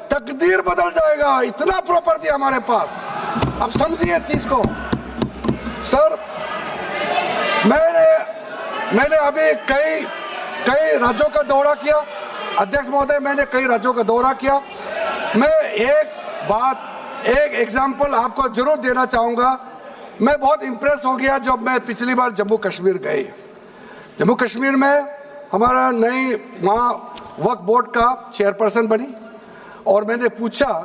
तकदीर बदल जाएगा। इतना प्रॉपर्टी हमारे पास। अब समझिए चीज को। सर मैंने अभी कई राज्यों का दौरा किया अध्यक्ष महोदय, मैंने कई राज्यों का दौरा किया। मैं एक एग्जांपल आपको जरूर देना चाहूंगा। मैं बहुत इंप्रेस हो गया जब मैं पिछली बार जम्मू कश्मीर गए। जम्मू कश्मीर में हमारा नई वहाँ वक्फ बोर्ड का चेयरपर्सन बनी और मैंने पूछा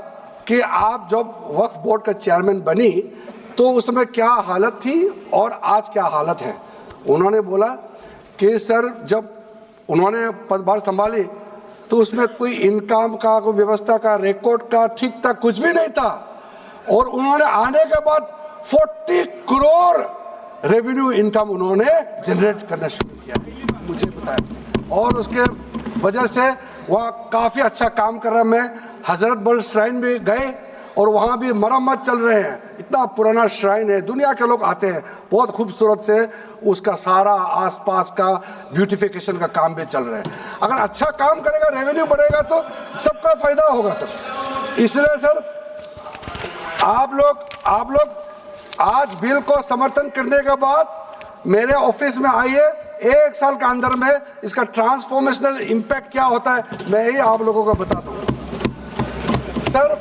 कि आप जब वक्फ बोर्ड का चेयरमैन बनी तो उसमें क्या हालत थी और आज क्या हालत है। उन्होंने बोला कि सर जब उन्होंने पदभार संभाली तो उसमें कोई इनकम का, कोई व्यवस्था का, रिकॉर्ड का ठीक ठाक कुछ भी नहीं था। और उन्होंने आने के बाद 40 करोड़ रेवेन्यू इनकम उन्होंने जनरेट करना शुरू किया, मुझे बताया। और उसके वजह से वहाँ काफ़ी अच्छा काम कर रहा। मैं हजरत बल श्राइन भी गए और वहाँ भी मरम्मत चल रहे हैं। इतना पुराना श्राइन है, दुनिया के लोग आते हैं, बहुत खूबसूरत से उसका सारा आसपास का ब्यूटिफिकेशन का काम भी चल रहा है। अगर अच्छा काम करेगा, रेवेन्यू बढ़ेगा तो सबका फायदा होगा सर। इसलिए सर आप लोग आज बिल को समर्थन करने के बाद मेरे ऑफिस में आइए। 1 साल के अंदर में इसका ट्रांसफॉर्मेशनल इम्पैक्ट क्या होता है मैं ही आप लोगों को बता दूंगा। सर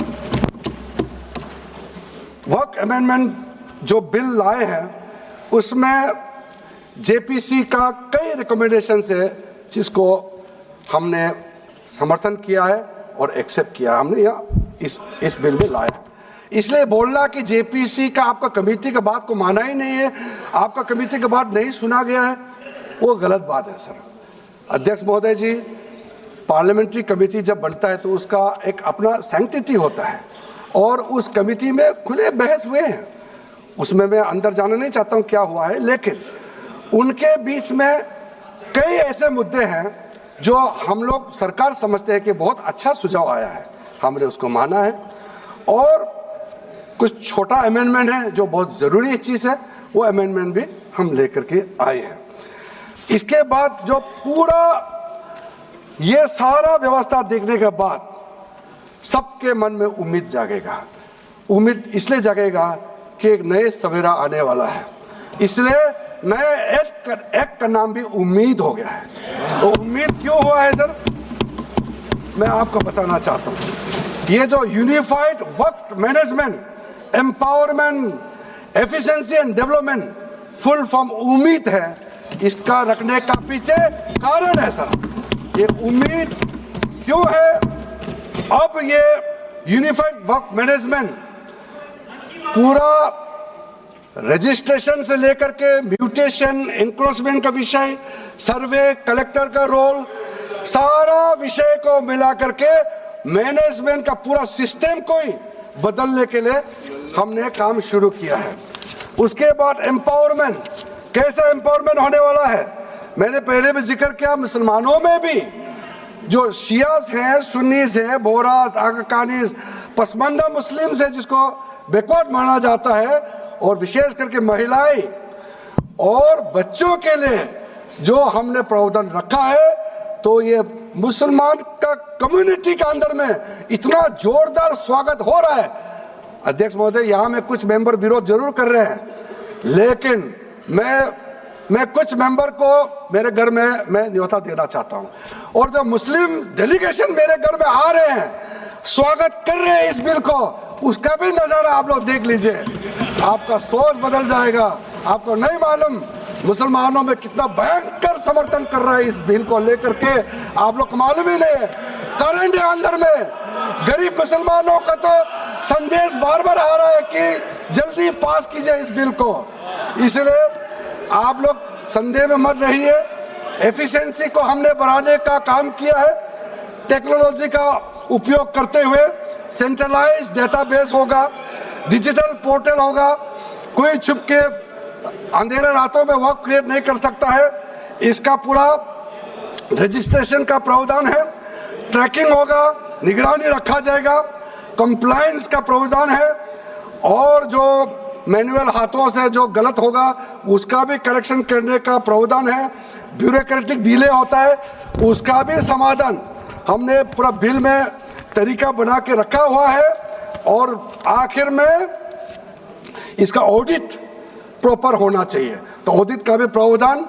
वक्फ अमेंडमेंट जो बिल लाए हैं उसमें जेपीसी का कई रिकमेंडेशन है जिसको हमने समर्थन किया है और एक्सेप्ट किया हमने यहाँ इस बिल में लाया। इसलिए बोलना कि जेपीसी का आपका कमेटी के बात को माना ही नहीं है, आपका कमेटी के बात नहीं सुना गया है, वो गलत बात है सर। अध्यक्ष महोदय जी, पार्लियामेंट्री कमेटी जब बनता है तो उसका एक अपना सैंक्टिटी होता है और उस कमेटी में खुले बहस हुए हैं। उसमें मैं अंदर जाना नहीं चाहता हूं क्या हुआ है, लेकिन उनके बीच में कई ऐसे मुद्दे हैं जो हम लोग सरकार समझते हैं कि बहुत अच्छा सुझाव आया है, हमने उसको माना है। और कुछ छोटा अमेंडमेंट है जो बहुत ज़रूरी चीज़ है, वो अमेंडमेंट भी हम लेकर के आए हैं। इसके बाद जो पूरा ये सारा व्यवस्था देखने के बाद सबके मन में उम्मीद जागेगा। उम्मीद इसलिए जागेगा कि एक नए सवेरा आने वाला है, इसलिए नए एक्ट का नाम भी उम्मीद हो गया है। तो उम्मीद क्यों हुआ है सर, मैं आपको बताना चाहता हूँ। ये जो unified Waqf management, empowerment, efficiency and development, full form उम्मीद है, इसका रखने का पीछे कारण है सर। ये उम्मीद क्यों है, अब ये यूनिफाइड वक्फ मैनेजमेंट पूरा रजिस्ट्रेशन से लेकर के म्यूटेशन, इंक्रोचमेंट का विषय, सर्वे, कलेक्टर का रोल, सारा विषय को मिला करके मैनेजमेंट का पूरा सिस्टम को ही बदलने के लिए हमने काम शुरू किया है। उसके बाद एम्पावरमेंट, कैसा एम्पावरमेंट होने वाला है, मैंने पहले भी जिक्र किया, मुसलमानों में भी जो शियास हैं, सुन्नीस हैं, बोरास, आकाकानीस, पसमानदा मुस्लिम्स हैं जिसको बैकवर्ड माना जाता है, और विशेष करके महिलाएं और बच्चों के लिए जो हमने प्रावधान रखा है, तो ये मुसलमान का कम्युनिटी के अंदर में इतना जोरदार स्वागत हो रहा है। अध्यक्ष महोदय, यहाँ में कुछ मेंबर विरोध जरूर कर रहे हैं, लेकिन मैं कुछ मेंबर को मेरे घर में मैं न्योता देना चाहता हूँ, और जो मुस्लिम डेलीगेशन मेरे घर में आ रहे हैं, स्वागत कर रहे हैं इस बिल को, उसका भी नजारा आप लोग देख लीजिए, आपका सोच बदल जाएगा। आपको नहीं मालूम मुसलमानों में कितना भयंकर समर्थन कर रहा है इस बिल को लेकर के, आप लोग को मालूम ही नहीं है। करंट अंदर में गरीब मुसलमानों का तो संदेश बार बार आ रहा है कि जल्दी पास कीजिए इस बिल को, इसलिए आप लोग संदेह में मत रहिए। एफिशिएंसी को हमने बढ़ाने का काम किया है, टेक्नोलॉजी का उपयोग करते हुए सेंट्रलाइज्ड डेटाबेस होगा, डिजिटल पोर्टल होगा, कोई छुप के अंधेरे रातों में वर्क क्रिएट नहीं कर सकता है, इसका पूरा रजिस्ट्रेशन का प्रावधान है, ट्रैकिंग होगा, निगरानी रखा जाएगा, कंप्लायंस का प्रावधान है, और जो मैनुअल हाथों से जो गलत होगा उसका भी करेक्शन करने का प्रावधान है, ब्यूरोक्रेटिक डिले होता है उसका भी समाधान हमने पूरा बिल में तरीका बना के रखा हुआ है, और आखिर में इसका ऑडिट प्रॉपर होना चाहिए, तो ऑडिट का भी प्रावधान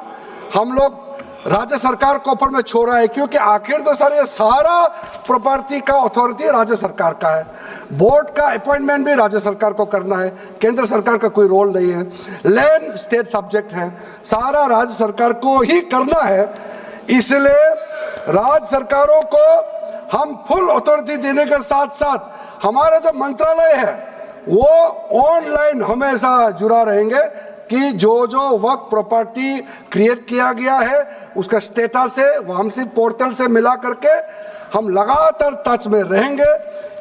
हम लोग राज्य सरकार को ऊपर में छोड़ा है, क्योंकि आखिर तो सर ये सारा प्रॉपर्टी का अथॉरिटी राज्य सरकार का है, बोर्ड का अपॉइंटमेंट भी राज्य सरकार को करना है, केंद्र सरकार का कोई रोल नहीं है, लैंड स्टेट सब्जेक्ट है, सारा राज्य सरकार को ही करना है। इसलिए राज्य सरकारों को हम फुल अथॉरिटी देने के साथ साथ हमारा जो मंत्रालय है वो ऑनलाइन हमेशा जुड़ा रहेंगे कि जो जो वर्क प्रॉपर्टी क्रिएट किया गया है उसका स्टेटस है वामसी पोर्टल से मिला करके हम लगातार टच में रहेंगे।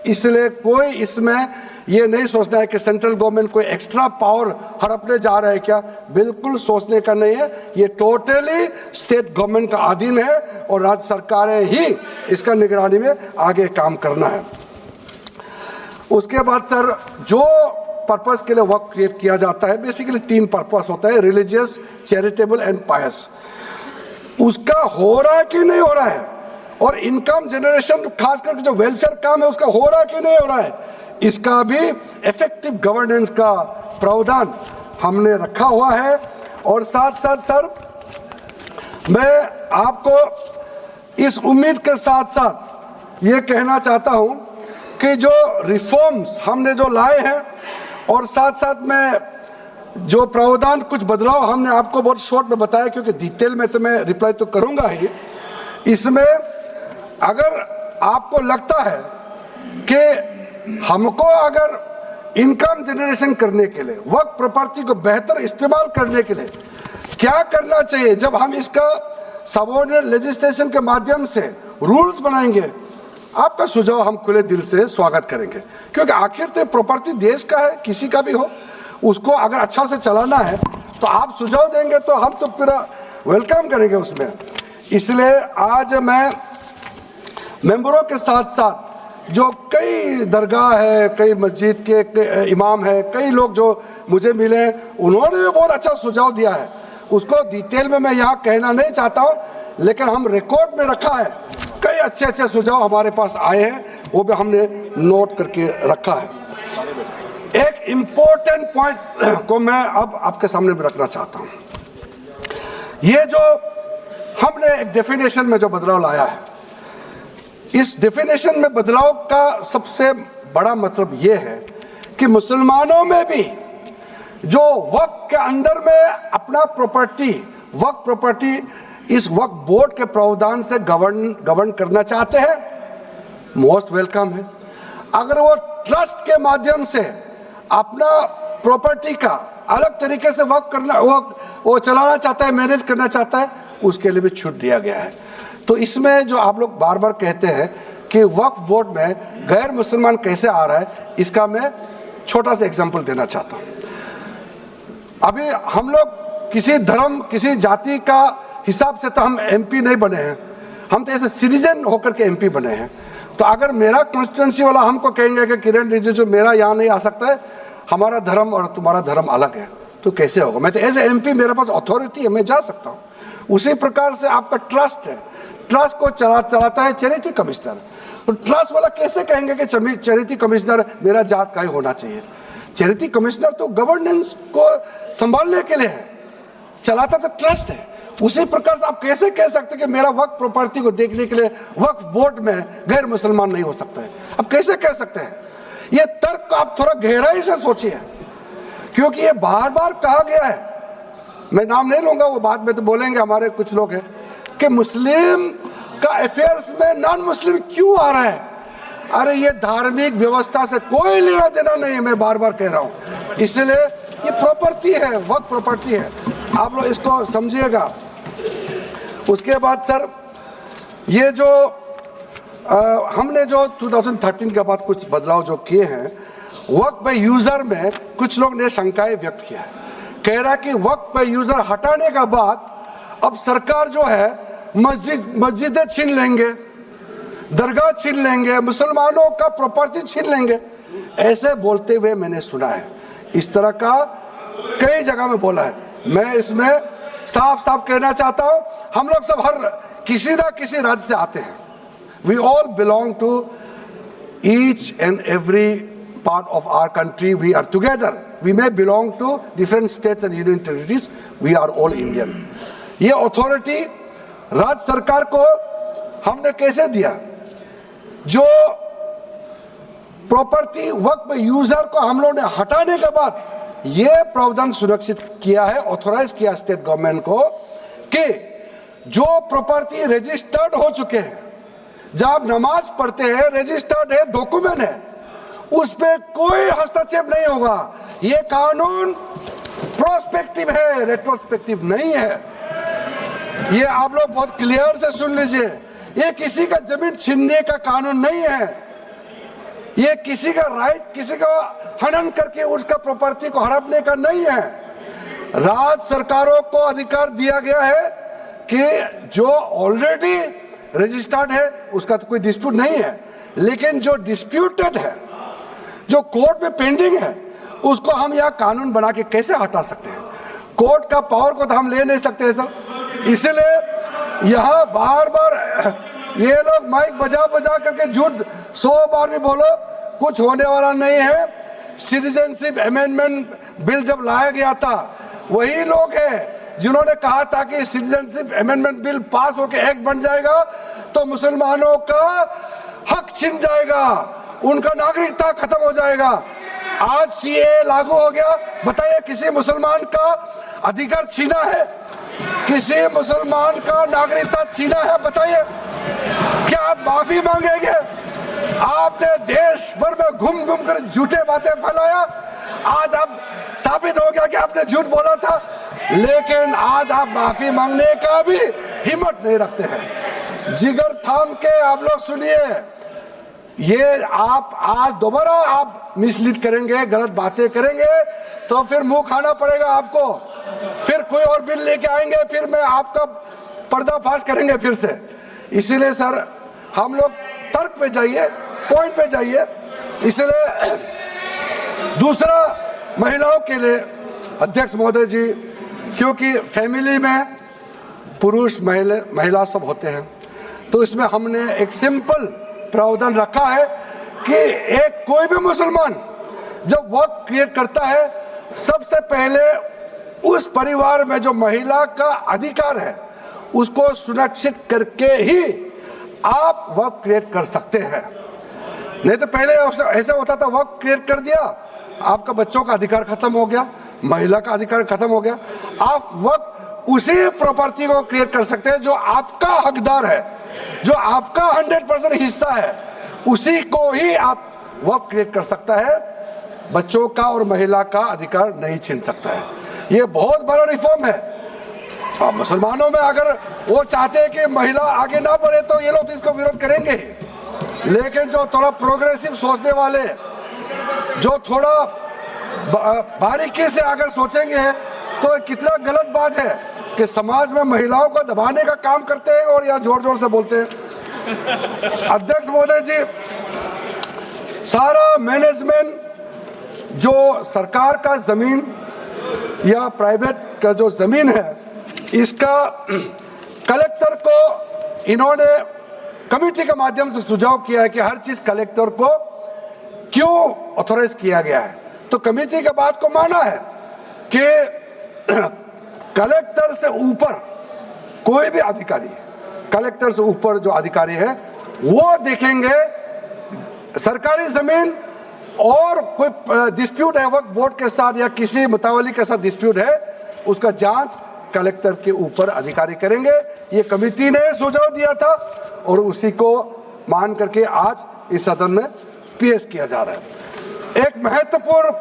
इसलिए कोई इसमें ये नहीं सोचना है कि सेंट्रल गवर्नमेंट कोई एक्स्ट्रा पावर हड़पने जा रहा है, क्या, बिल्कुल सोचने का नहीं है, ये टोटली स्टेट गवर्नमेंट का अधीन है और राज्य सरकारें ही इसका निगरानी में आगे काम करना है। उसके बाद सर जो पर्पस के लिए वर्क क्रिएट किया जाता है, बेसिकली 3 पर्पस होता है, रिलीजियस, चैरिटेबल एंड पायस। उसका हो रहा है कि नहीं हो रहा है, और इनकम जनरेशन खास करके जो वेलफेयर काम है उसका हो रहा है कि नहीं हो रहा है, इसका भी इफेक्टिव गवर्नेंस का प्रावधान हमने रखा हुआ है। और साथ साथ सर मैं आपको इस उम्मीद के साथ साथ ये कहना चाहता हूं कि जो रिफॉर्म्स हमने जो लाए हैं और साथ साथ में जो प्रावधान कुछ बदलाव हमने आपको बहुत शॉर्ट में बताया, क्योंकि डिटेल में तो मैं रिप्लाई तो करूंगा ही, इसमें अगर आपको लगता है कि हमको अगर इनकम जनरेशन करने के लिए वर्क प्रॉपर्टी को बेहतर इस्तेमाल करने के लिए क्या करना चाहिए, जब हम इसका सबऑर्डिनेट लेजिस्लेशन के माध्यम से रूल्स बनाएंगे, आपका सुझाव हम खुले दिल से स्वागत करेंगे, क्योंकि आखिर तो प्रॉपर्टी देश का है, किसी का भी हो, उसको अगर अच्छा से चलाना है तो आप सुझाव देंगे तो हम तो पूरा वेलकम करेंगे उसमें। इसलिए आज मैं मेंबरों के साथ साथ जो कई दरगाह है, कई मस्जिद के इमाम है, कई लोग जो मुझे मिले, उन्होंने भी बहुत अच्छा सुझाव दिया है। उसको डिटेल में मैं यहाँ कहना नहीं चाहता हूँ, लेकिन हम रिकॉर्ड में रखा है। कई अच्छे अच्छे सुझाव हमारे पास आए हैं, वो भी हमने नोट करके रखा है। एक इम्पोर्टेंट पॉइंट को मैं अब आपके सामने भी रखना चाहता हूँ। ये जो हमने एक डेफिनेशन में जो बदलाव लाया है, इस डेफिनेशन में बदलाव का सबसे बड़ा मतलब ये है कि मुसलमानों में भी जो वक्फ के अंदर में अपना प्रॉपर्टी, वक्फ प्रॉपर्टी इस वक्फ बोर्ड के प्रावधान से गवर्न करना चाहते हैं, मोस्ट वेलकम है। अगर वो ट्रस्ट के माध्यम से अपना प्रॉपर्टी का अलग तरीके से वक्फ करना, वो चलाना चाहता है, मैनेज करना चाहता है, उसके लिए भी छूट दिया गया है। तो इसमें जो आप लोग बार बार कहते हैं कि वक्फ बोर्ड में गैर मुसलमान कैसे आ रहा है, इसका मैं छोटा सा एग्जांपल देना चाहता हूँ। अभी हम लोग किसी धर्म, किसी जाति का हिसाब से तो हम एमपी नहीं बने हैं, हम तो ऐसे सिटीजन होकर के एमपी बने हैं। तो अगर मेरा कॉन्स्टिट्यूंसी वाला हमको कहेंगे कि किरण रिजिजू मेरा यहाँ नहीं आ सकता है, हमारा धर्म और तुम्हारा धर्म अलग है, तो कैसे होगा? मैं तो एज एमपी, मेरे पास अथॉरिटी है, मैं जा सकता हूँ। उसी प्रकार से आपका ट्रस्ट है, ट्रस्ट को चलाता है चैरिटी कमिश्नर। तो ट्रस्ट वाला कैसे कहेंगे कि चैरिटी कमिश्नर मेरा जात का ही होना चाहिए? चैरिटी कमिश्नर तो गवर्नेंस को संभालने के लिए है, चलाता तो ट्रस्ट है। उसी प्रकार से आप कैसे कह सकते हैं कि मेरा वक्फ प्रॉपर्टी को देखने के लिए वक्फ बोर्ड में गैर मुसलमान नहीं हो सकता है? आप कैसे कह सकते हैं? ये तर्क को आप थोड़ा गहराई से सोचिए, क्योंकि ये बार बार कहा गया है, मैं नाम नहीं लूंगा, वो बाद में तो बोलेंगे हमारे कुछ लोग हैं कि मुस्लिम का अफेयर्स में नॉन मुस्लिम क्यों आ रहा है। अरे ये धार्मिक व्यवस्था से कोई लेना देना नहीं है, मैं बार बार कह रहा हूँ। इसलिए ये प्रॉपर्टी है, वक्फ प्रॉपर्टी है, आप लोग इसको समझिएगा। उसके बाद सर, ये जो हमने जो 2013 के बाद कुछ बदलाव जो किए हैं, वक्फ बाय यूजर में कुछ लोग ने शंकाएं व्यक्त किया है, कह रहा है कि वक्फ बाय यूजर हटाने के बाद अब सरकार जो है मस्जिदें छीन लेंगे, दरगाह छीन लेंगे, मुसलमानों का प्रॉपर्टी छीन लेंगे, ऐसे बोलते हुए मैंने सुना है। इस तरह का कई जगह में बोला है। मैं इसमें साफ साफ कहना चाहता हूं, हम लोग सब हर किसी ना किसी राज्य से आते हैं। We all belong to each and every part of our country. We are together. We may belong to different states and union territories. We are all Indian. ये अथॉरिटी राज्य सरकार को हमने कैसे दिया? जो प्रॉपर्टी वक्फ यूजर को हम लोगों ने हटाने के बाद ये प्रावधान सुरक्षित किया है, ऑथोराइज किया स्टेट गवर्नमेंट को कि जो प्रॉपर्टी रजिस्टर्ड हो चुके हैं, जब आप नमाज पढ़ते हैं, रजिस्टर्ड है, डॉक्यूमेंट है, उस पे कोई हस्तक्षेप नहीं होगा। ये कानून प्रोस्पेक्टिव है, रेट्रोस्पेक्टिव नहीं है। ये आप लोग बहुत क्लियर से सुन लीजिए, ये किसी का जमीन छीनने का कानून नहीं है। ये किसी का राइट, किसी का हनन करके उसका प्रॉपर्टी को हड़पने का नहीं है। राज्य सरकारों को अधिकार दिया गया है कि जो ऑलरेडी रजिस्टर्ड है उसका तो कोई डिस्प्यूट नहीं है, लेकिन जो डिस्प्यूटेड है, जो कोर्ट में पेंडिंग है, उसको हम यहाँ कानून बना के कैसे हटा सकते हैं? कोर्ट का पावर को तो हम ले नहीं सकते सर। इसलिए यहाँ बार बार ये लोग माइक बजा बजा करके झूठ 100 बार भी बोलो, कुछ होने वाला नहीं है। सिटीजनशिप अमेंडमेंट बिल जब लाया गया था, वही लोग हैं जिन्होंने कहा था कि सिटीजनशिप अमेंडमेंट बिल पास होकर एक्ट बन जाएगा तो मुसलमानों का हक छिन जाएगा, उनका नागरिकता खत्म हो जाएगा। आज सीए लागू हो गया, बताइए किसी मुसलमान का अधिकार छीना है? किसी मुसलमान का नागरिकता छीना है? बताइए, क्या आप माफी मांगेंगे? आपने देश भर में घूम घूम कर झूठे बातें फैलाया, आज आप साबित हो गया कि आपने झूठ बोला था, लेकिन आज आप माफी मांगने का भी हिम्मत नहीं रखते हैं। जिगर थाम के आप लोग सुनिए, ये आप आज दोबारा आप मिसलीड करेंगे, गलत बातें करेंगे तो फिर मुंह खाना पड़ेगा आपको। फिर कोई और बिल लेके आएंगे, फिर मैं आपका पर्दाफाश करेंगे फिर से। इसीलिए सर हम लोग तर्क पे जाइए, पॉइंट पे जाइए। इसलिए दूसरा, महिलाओं के लिए अध्यक्ष महोदय जी, क्योंकि फैमिली में पुरुष महिला सब होते हैं, तो इसमें हमने एक सिंपल प्रावधान रखा है कि एक कोई भी मुसलमान जब वक्फ क्रिएट करता है, सबसे पहले उस परिवार में जो महिला का अधिकार है उसको सुनिश्चित करके ही आप वक्फ क्रिएट कर सकते हैं। नहीं तो पहले ऐसा होता था, वक्फ क्रिएट कर दिया, आपका बच्चों का अधिकार खत्म हो गया, महिला का अधिकार खत्म हो गया। आप वक्फ उसी प्रॉपर्टी को क्रिएट कर सकते हैं जो आपका हकदार है, जो आपका 100% हिस्सा है, उसी को ही आप वक्फ क्रिएट कर सकता है। बच्चों का और महिला का अधिकार नहीं छीन सकता है। ये बहुत बड़ा रिफॉर्म है। मुसलमानों में अगर वो चाहते हैं कि महिला आगे ना बढ़े तो ये लोग तो इसको विरोध करेंगे, लेकिन जो थोड़ा प्रोग्रेसिव सोचने वाले, जो थोड़ा बारीकी से अगर सोचेंगे तो कितना गलत बात है कि समाज में महिलाओं को दबाने का काम करते हैं और यहाँ जोर जोर से बोलते हैं। अध्यक्ष महोदय जी, सारा मैनेजमेंट जो सरकार का जमीन या प्राइवेट का जो जमीन है, इसका कलेक्टर को इन्होंने कमेटी के माध्यम से सुझाव किया है कि हर चीज कलेक्टर को क्यों ऑथराइज किया गया है। तो कमेटी के बात को माना है कि कलेक्टर से ऊपर कोई भी अधिकारी, कलेक्टर से ऊपर जो अधिकारी है वो देखेंगे सरकारी जमीन और कोई डिस्प्यूट है वक्फ बोर्ड के साथ या किसी मुतावली के साथ डिस्प्यूट है, उसका जांच कलेक्टर के ऊपर अधिकारी करेंगे। ये कमेटी ने सुझाव दिया था और उसी को मान करके आज इस सदन में पेश किया जा रहा है। एक महत्वपूर्ण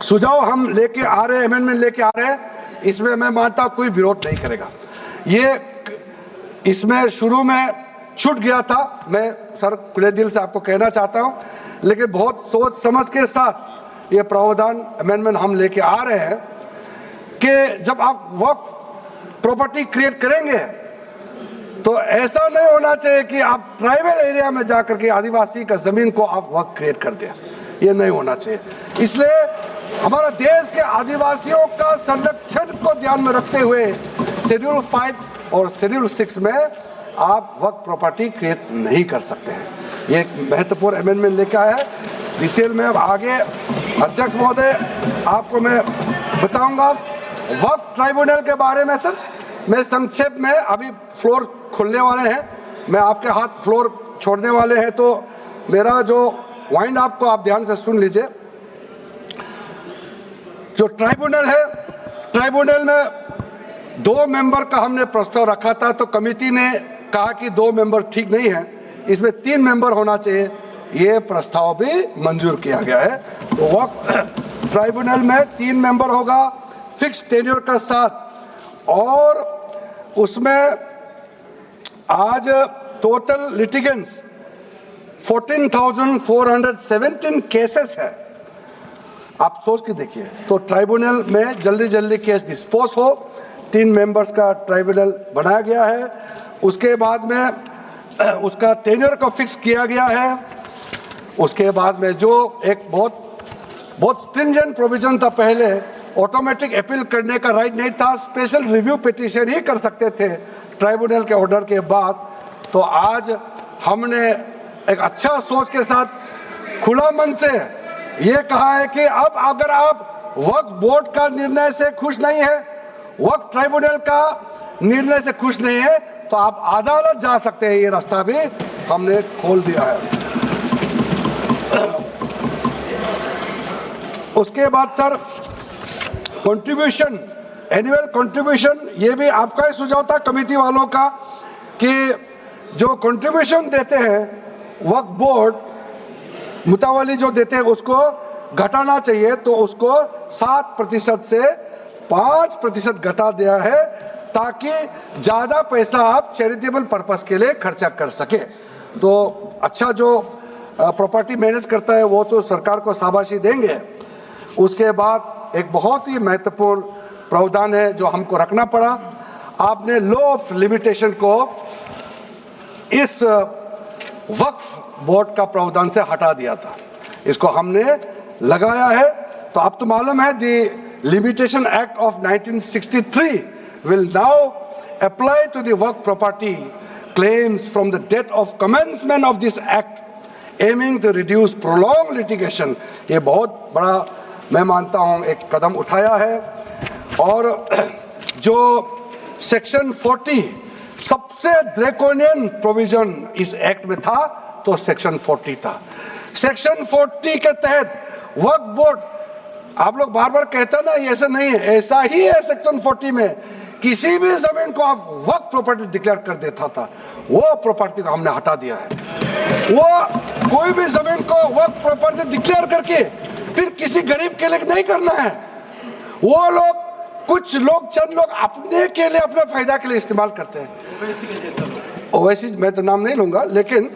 सुझाव हम लेके आ रहे हैं, अमेंडमेंट लेके आ रहे हैं, इसमें मैं मानता हूं कोई विरोध नहीं करेगा। ये इसमें शुरू में छूट गया था, मैं सर खुले दिल से आपको कहना चाहता हूं, लेकिन बहुत सोच समझ के साथ ये प्रावधान अमेंडमेंट हम लेके आ रहे हैं कि जब आप वक्फ प्रॉपर्टी क्रिएट करेंगे तो ऐसा नहीं होना चाहिए कि आप ट्राइबल एरिया में जाकर के आदिवासी का जमीन को आप वक्फ क्रिएट कर दें। ये नहीं होना चाहिए। इसलिए हमारा देश के आदिवासियों का संरक्षण को ध्यान में रखते हुए शेड्यूल 5 और शेड्यूल 6 में आप वक्फ प्रॉपर्टी क्रिएट नहीं कर सकते हैं। ये एक महत्वपूर्ण अमेंडमेंट लेकर आया है। डिटेल में अब आगे अध्यक्ष महोदय आपको मैं बताऊंगा वक्फ ट्राइब्यूनल के बारे में। सर मैं संक्षेप में, अभी फ्लोर खुलने वाले हैं, मैं आपके हाथ फ्लोर छोड़ने वाले हैं, तो मेरा जो वाइंड अप को आप ध्यान से सुन लीजिए। जो ट्राइब्यूनल है, ट्राइब्यूनल में 2 मेंबर का हमने प्रस्ताव रखा था, तो कमेटी ने कहा कि 2 मेंबर ठीक नहीं है, इसमें 3 मेंबर होना चाहिए। ये प्रस्ताव भी मंजूर किया गया है। तो वक्फ ट्राइब्यूनल में 3 मेंबर होगा फिक्स टेन्योर का साथ, और उसमें आज टोटल लिटिगेंट्स 14,417 केसेस है। आप सोच के देखिए, तो ट्राइब्यूनल में जल्दी जल्दी केस डिस्पोज हो, 3 मेंबर्स का ट्राइब्यूनल बनाया गया है। उसके बाद में उसका टेन्योर को फिक्स किया गया है। उसके बाद में जो एक बहुत स्ट्रिंजेंट प्रोविजन था, पहले ऑटोमेटिक अपील करने का राइट नहीं था, स्पेशल रिव्यू पिटीशन ही कर सकते थे ट्राइब्यूनल के ऑर्डर के बाद। तो आज हमने एक अच्छा सोच के साथ खुला मन से ये कहा है कि अब अगर आप वक्फ बोर्ड का निर्णय से खुश नहीं है, वक्फ ट्राइब्यूनल का निर्णय से खुश नहीं है, तो आप अदालत जा सकते हैं। ये रास्ता भी हमने खोल दिया है। उसके बाद सर कंट्रीब्यूशन, एनुअल कंट्रीब्यूशन, ये भी आपका ही सुझाव था कमेटी वालों का कि जो कंट्रीब्यूशन देते हैं वक्फ बोर्ड मुतावली जो देते हैं उसको घटाना चाहिए, तो उसको 7% से 5% घटा दिया है, ताकि ज्यादा पैसा आप चैरिटेबल पर्पस के लिए खर्चा कर सके। तो अच्छा जो प्रॉपर्टी मैनेज करता है वो तो सरकार को शाबाशी देंगे। उसके बाद एक बहुत ही महत्वपूर्ण प्रावधान है जो हमको रखना पड़ा, आपने लॉ ऑफ लिमिटेशन को इस वक्फ बोर्ड का प्रावधान से हटा दिया था, इसको हमने लगाया है। तो अब तो मालूम है दी Limitation Act of 1963 will now apply to the work property claims from the date of commencement of this act, aiming to reduce prolonged litigation. ये बहुत बड़ा मैं मानता हूं एक कदम उठाया है। और जो सेक्शन 40 सबसे ड्रैकोनियन प्रोविजन इस एक्ट में था तो सेक्शन 40 था। सेक्शन 40 के तहत वक्फ बोर्ड, आप लोग बार बार कहते हैं ना ये ऐसा नहीं है, ऐसा ही है। सेक्शन 40 में किसी भी जमीन को आप वक्फ प्रॉपर्टी डिक्लेयर कर देता था, वो प्रॉपर्टी को हमने हटा दिया है। वो कोई भी जमीन को वक्फ प्रॉपर्टी डिक्लेयर करके फिर किसी गरीब के लिए नहीं करना है। वो लोग, कुछ लोग, चंद लोग अपने के लिए, अपने फायदा के लिए इस्तेमाल करते हैं। ओवैसी मैं तो नाम नहीं लूंगा, लेकिन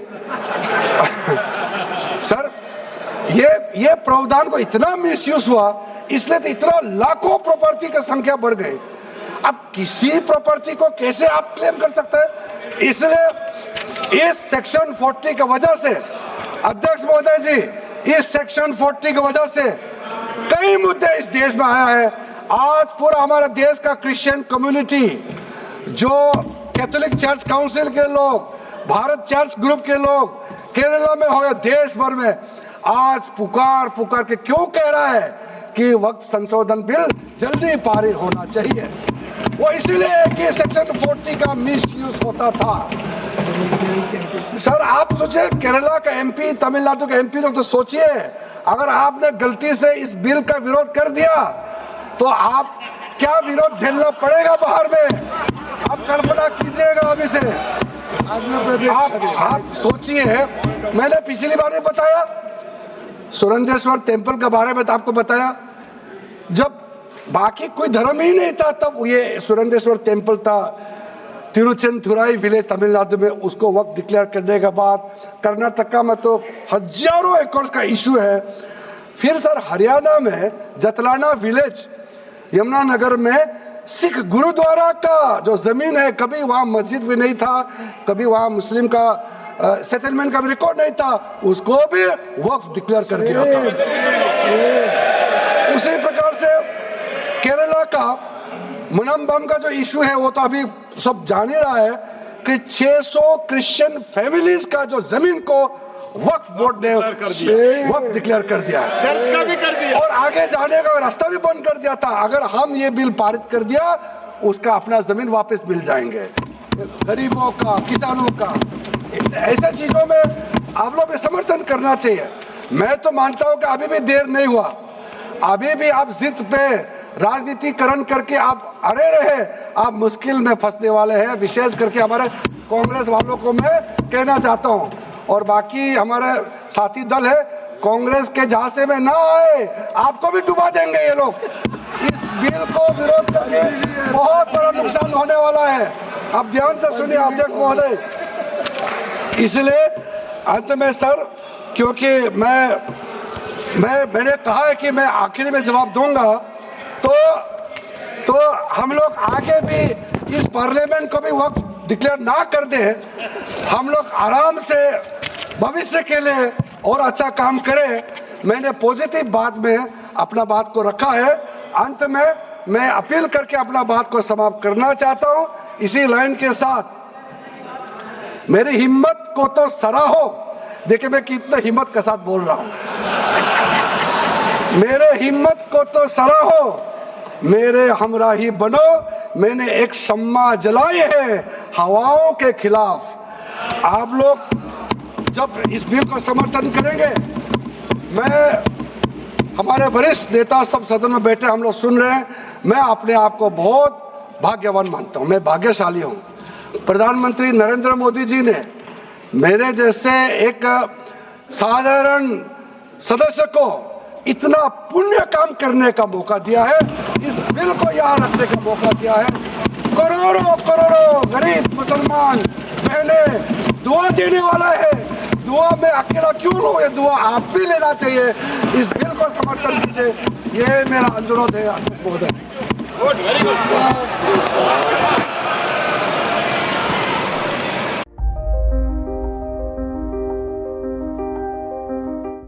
सर ये प्रावधान को इतना मिसयूज हुआ, इसलिए तो इतना लाखों प्रॉपर्टी का संख्या बढ़ गई। अब किसी प्रॉपर्टी को कैसे आप क्लेम कर सकते हैं? इसलिए इस सेक्शन 40 की वजह से, अध्यक्ष महोदय जी, इस सेक्शन 40 की वजह से कई मुद्दे इस देश में आया है। आज पूरा हमारा देश का क्रिश्चियन कम्युनिटी, जो कैथोलिक चर्च काउंसिल के लोग, भारत चर्च ग्रुप के लोग, केरला में हो या देश भर में, आज पुकार के क्यों कह रहा है कि वक्त संशोधन बिल जल्दी पारित होना चाहिए। वो इसलिए कि सेक्शन 40 का मिसयूज होता था। सर आप सोचिए, केरला का एमपी, तमिलनाडु का एमपी लोग तो सोचिए, अगर आपने गलती से इस बिल का विरोध कर दिया तो आप क्या विरोध झेलना पड़ेगा बाहर में। आप कल्पना कीजिएगा अभी से। आप सोचिए, मैंने पिछली बार में बताया सुरेंद्रेश्वर टेम्पल के बारे में, तो आपको बताया जब बाकी कोई धर्म ही नहीं था तब ये सुरेंद्रेश्वर टेम्पल था। तिरुचेंदुराई विलेज तमिलनाडु में, उसको वक्त डिक्लेयर करने के बाद कर्नाटका में तो हजारों एकड़ का इशू है। फिर सर हरियाणा में जतलाना विलेज, यमुनानगर में सिख गुरुद्वारा का जो जमीन है, कभी वहां मस्जिद भी नहीं था, कभी वहां मुस्लिम का सेटलमेंट का भी रिकॉर्ड नहीं था, उसको भी वक्फ डिक्लेयर कर दिया था। उसी प्रकार से केरला का मुनम्बम का जो इशू है वो तो अभी सब जान ही रहा है कि 600 क्रिश्चियन फैमिलीज का जो जमीन को वक्फ बोर्ड ने वक्फ डिक्लेयर कर दिया है, चर्च का भी कर दिया, और आगे जाने का रास्ता भी बंद कर दिया था। अगर हम ये बिल पारित कर दिया, उसका अपना जमीन वापस मिल जाएंगे गरीबों का, किसानों का। ऐसे चीजों में आप लोग समर्थन करना चाहिए। मैं तो मानता हूं कि अभी भी देर नहीं हुआ, अभी भी आप जिद पे राजनीतिकरण करके आप अड़े रहे, आप मुश्किल में फंसने वाले हैं। विशेष करके हमारे कांग्रेस वालों को मैं कहना चाहता हूं, और बाकी हमारे साथी दल है, कांग्रेस के झांसे में ना आए, आपको भी डुबा देंगे ये लोग। इस बिल को विरोध करके बहुत बड़ा नुकसान होने वाला है। आप ध्यान से सुनिए अध्यक्ष महोदय। इसलिए अंत में सर, क्योंकि मैंने कहा है कि मैं आखिर में जवाब दूंगा, तो हम लोग आगे भी इस पार्लियामेंट को भी वक्त डिक्लेयर ना कर दे, हम लोग आराम से भविष्य के लिए और अच्छा काम करें। मैंने पॉजिटिव बात में अपना बात को रखा है। अंत में मैं अपील करके अपना बात को समाप्त करना चाहता हूं इसी लाइन के साथ। मेरी हिम्मत को तो सराहो। देखिए मैं कितना हिम्मत के साथ बोल रहा हूं। मेरे हिम्मत को तो सराहो, मेरे हमराही बनो, मैंने एक शम्मा जलाई है हवाओं के खिलाफ। आप लोग जब इस बिल को समर्थन करेंगे, मैं, हमारे वरिष्ठ नेता सब सदन में बैठे हम लोग सुन रहे हैं, मैं अपने आप को बहुत भाग्यवान मानता हूं, मैं भाग्यशाली हूं। प्रधानमंत्री नरेंद्र मोदी जी ने मेरे जैसे एक साधारण सदस्य को इतना पुण्य काम करने का मौका दिया है, इस बिल को यहाँ रखने का मौका दिया है। करोड़ों करोड़ों गरीब मुसलमान बहने दुआ देने वाला है। दुआ में अकेला क्यों लूं, ये दुआ आप भी लेना चाहिए। इस बिल को समर्थन कीजिए, ये मेरा अनुरोध है अध्यक्ष महोदय।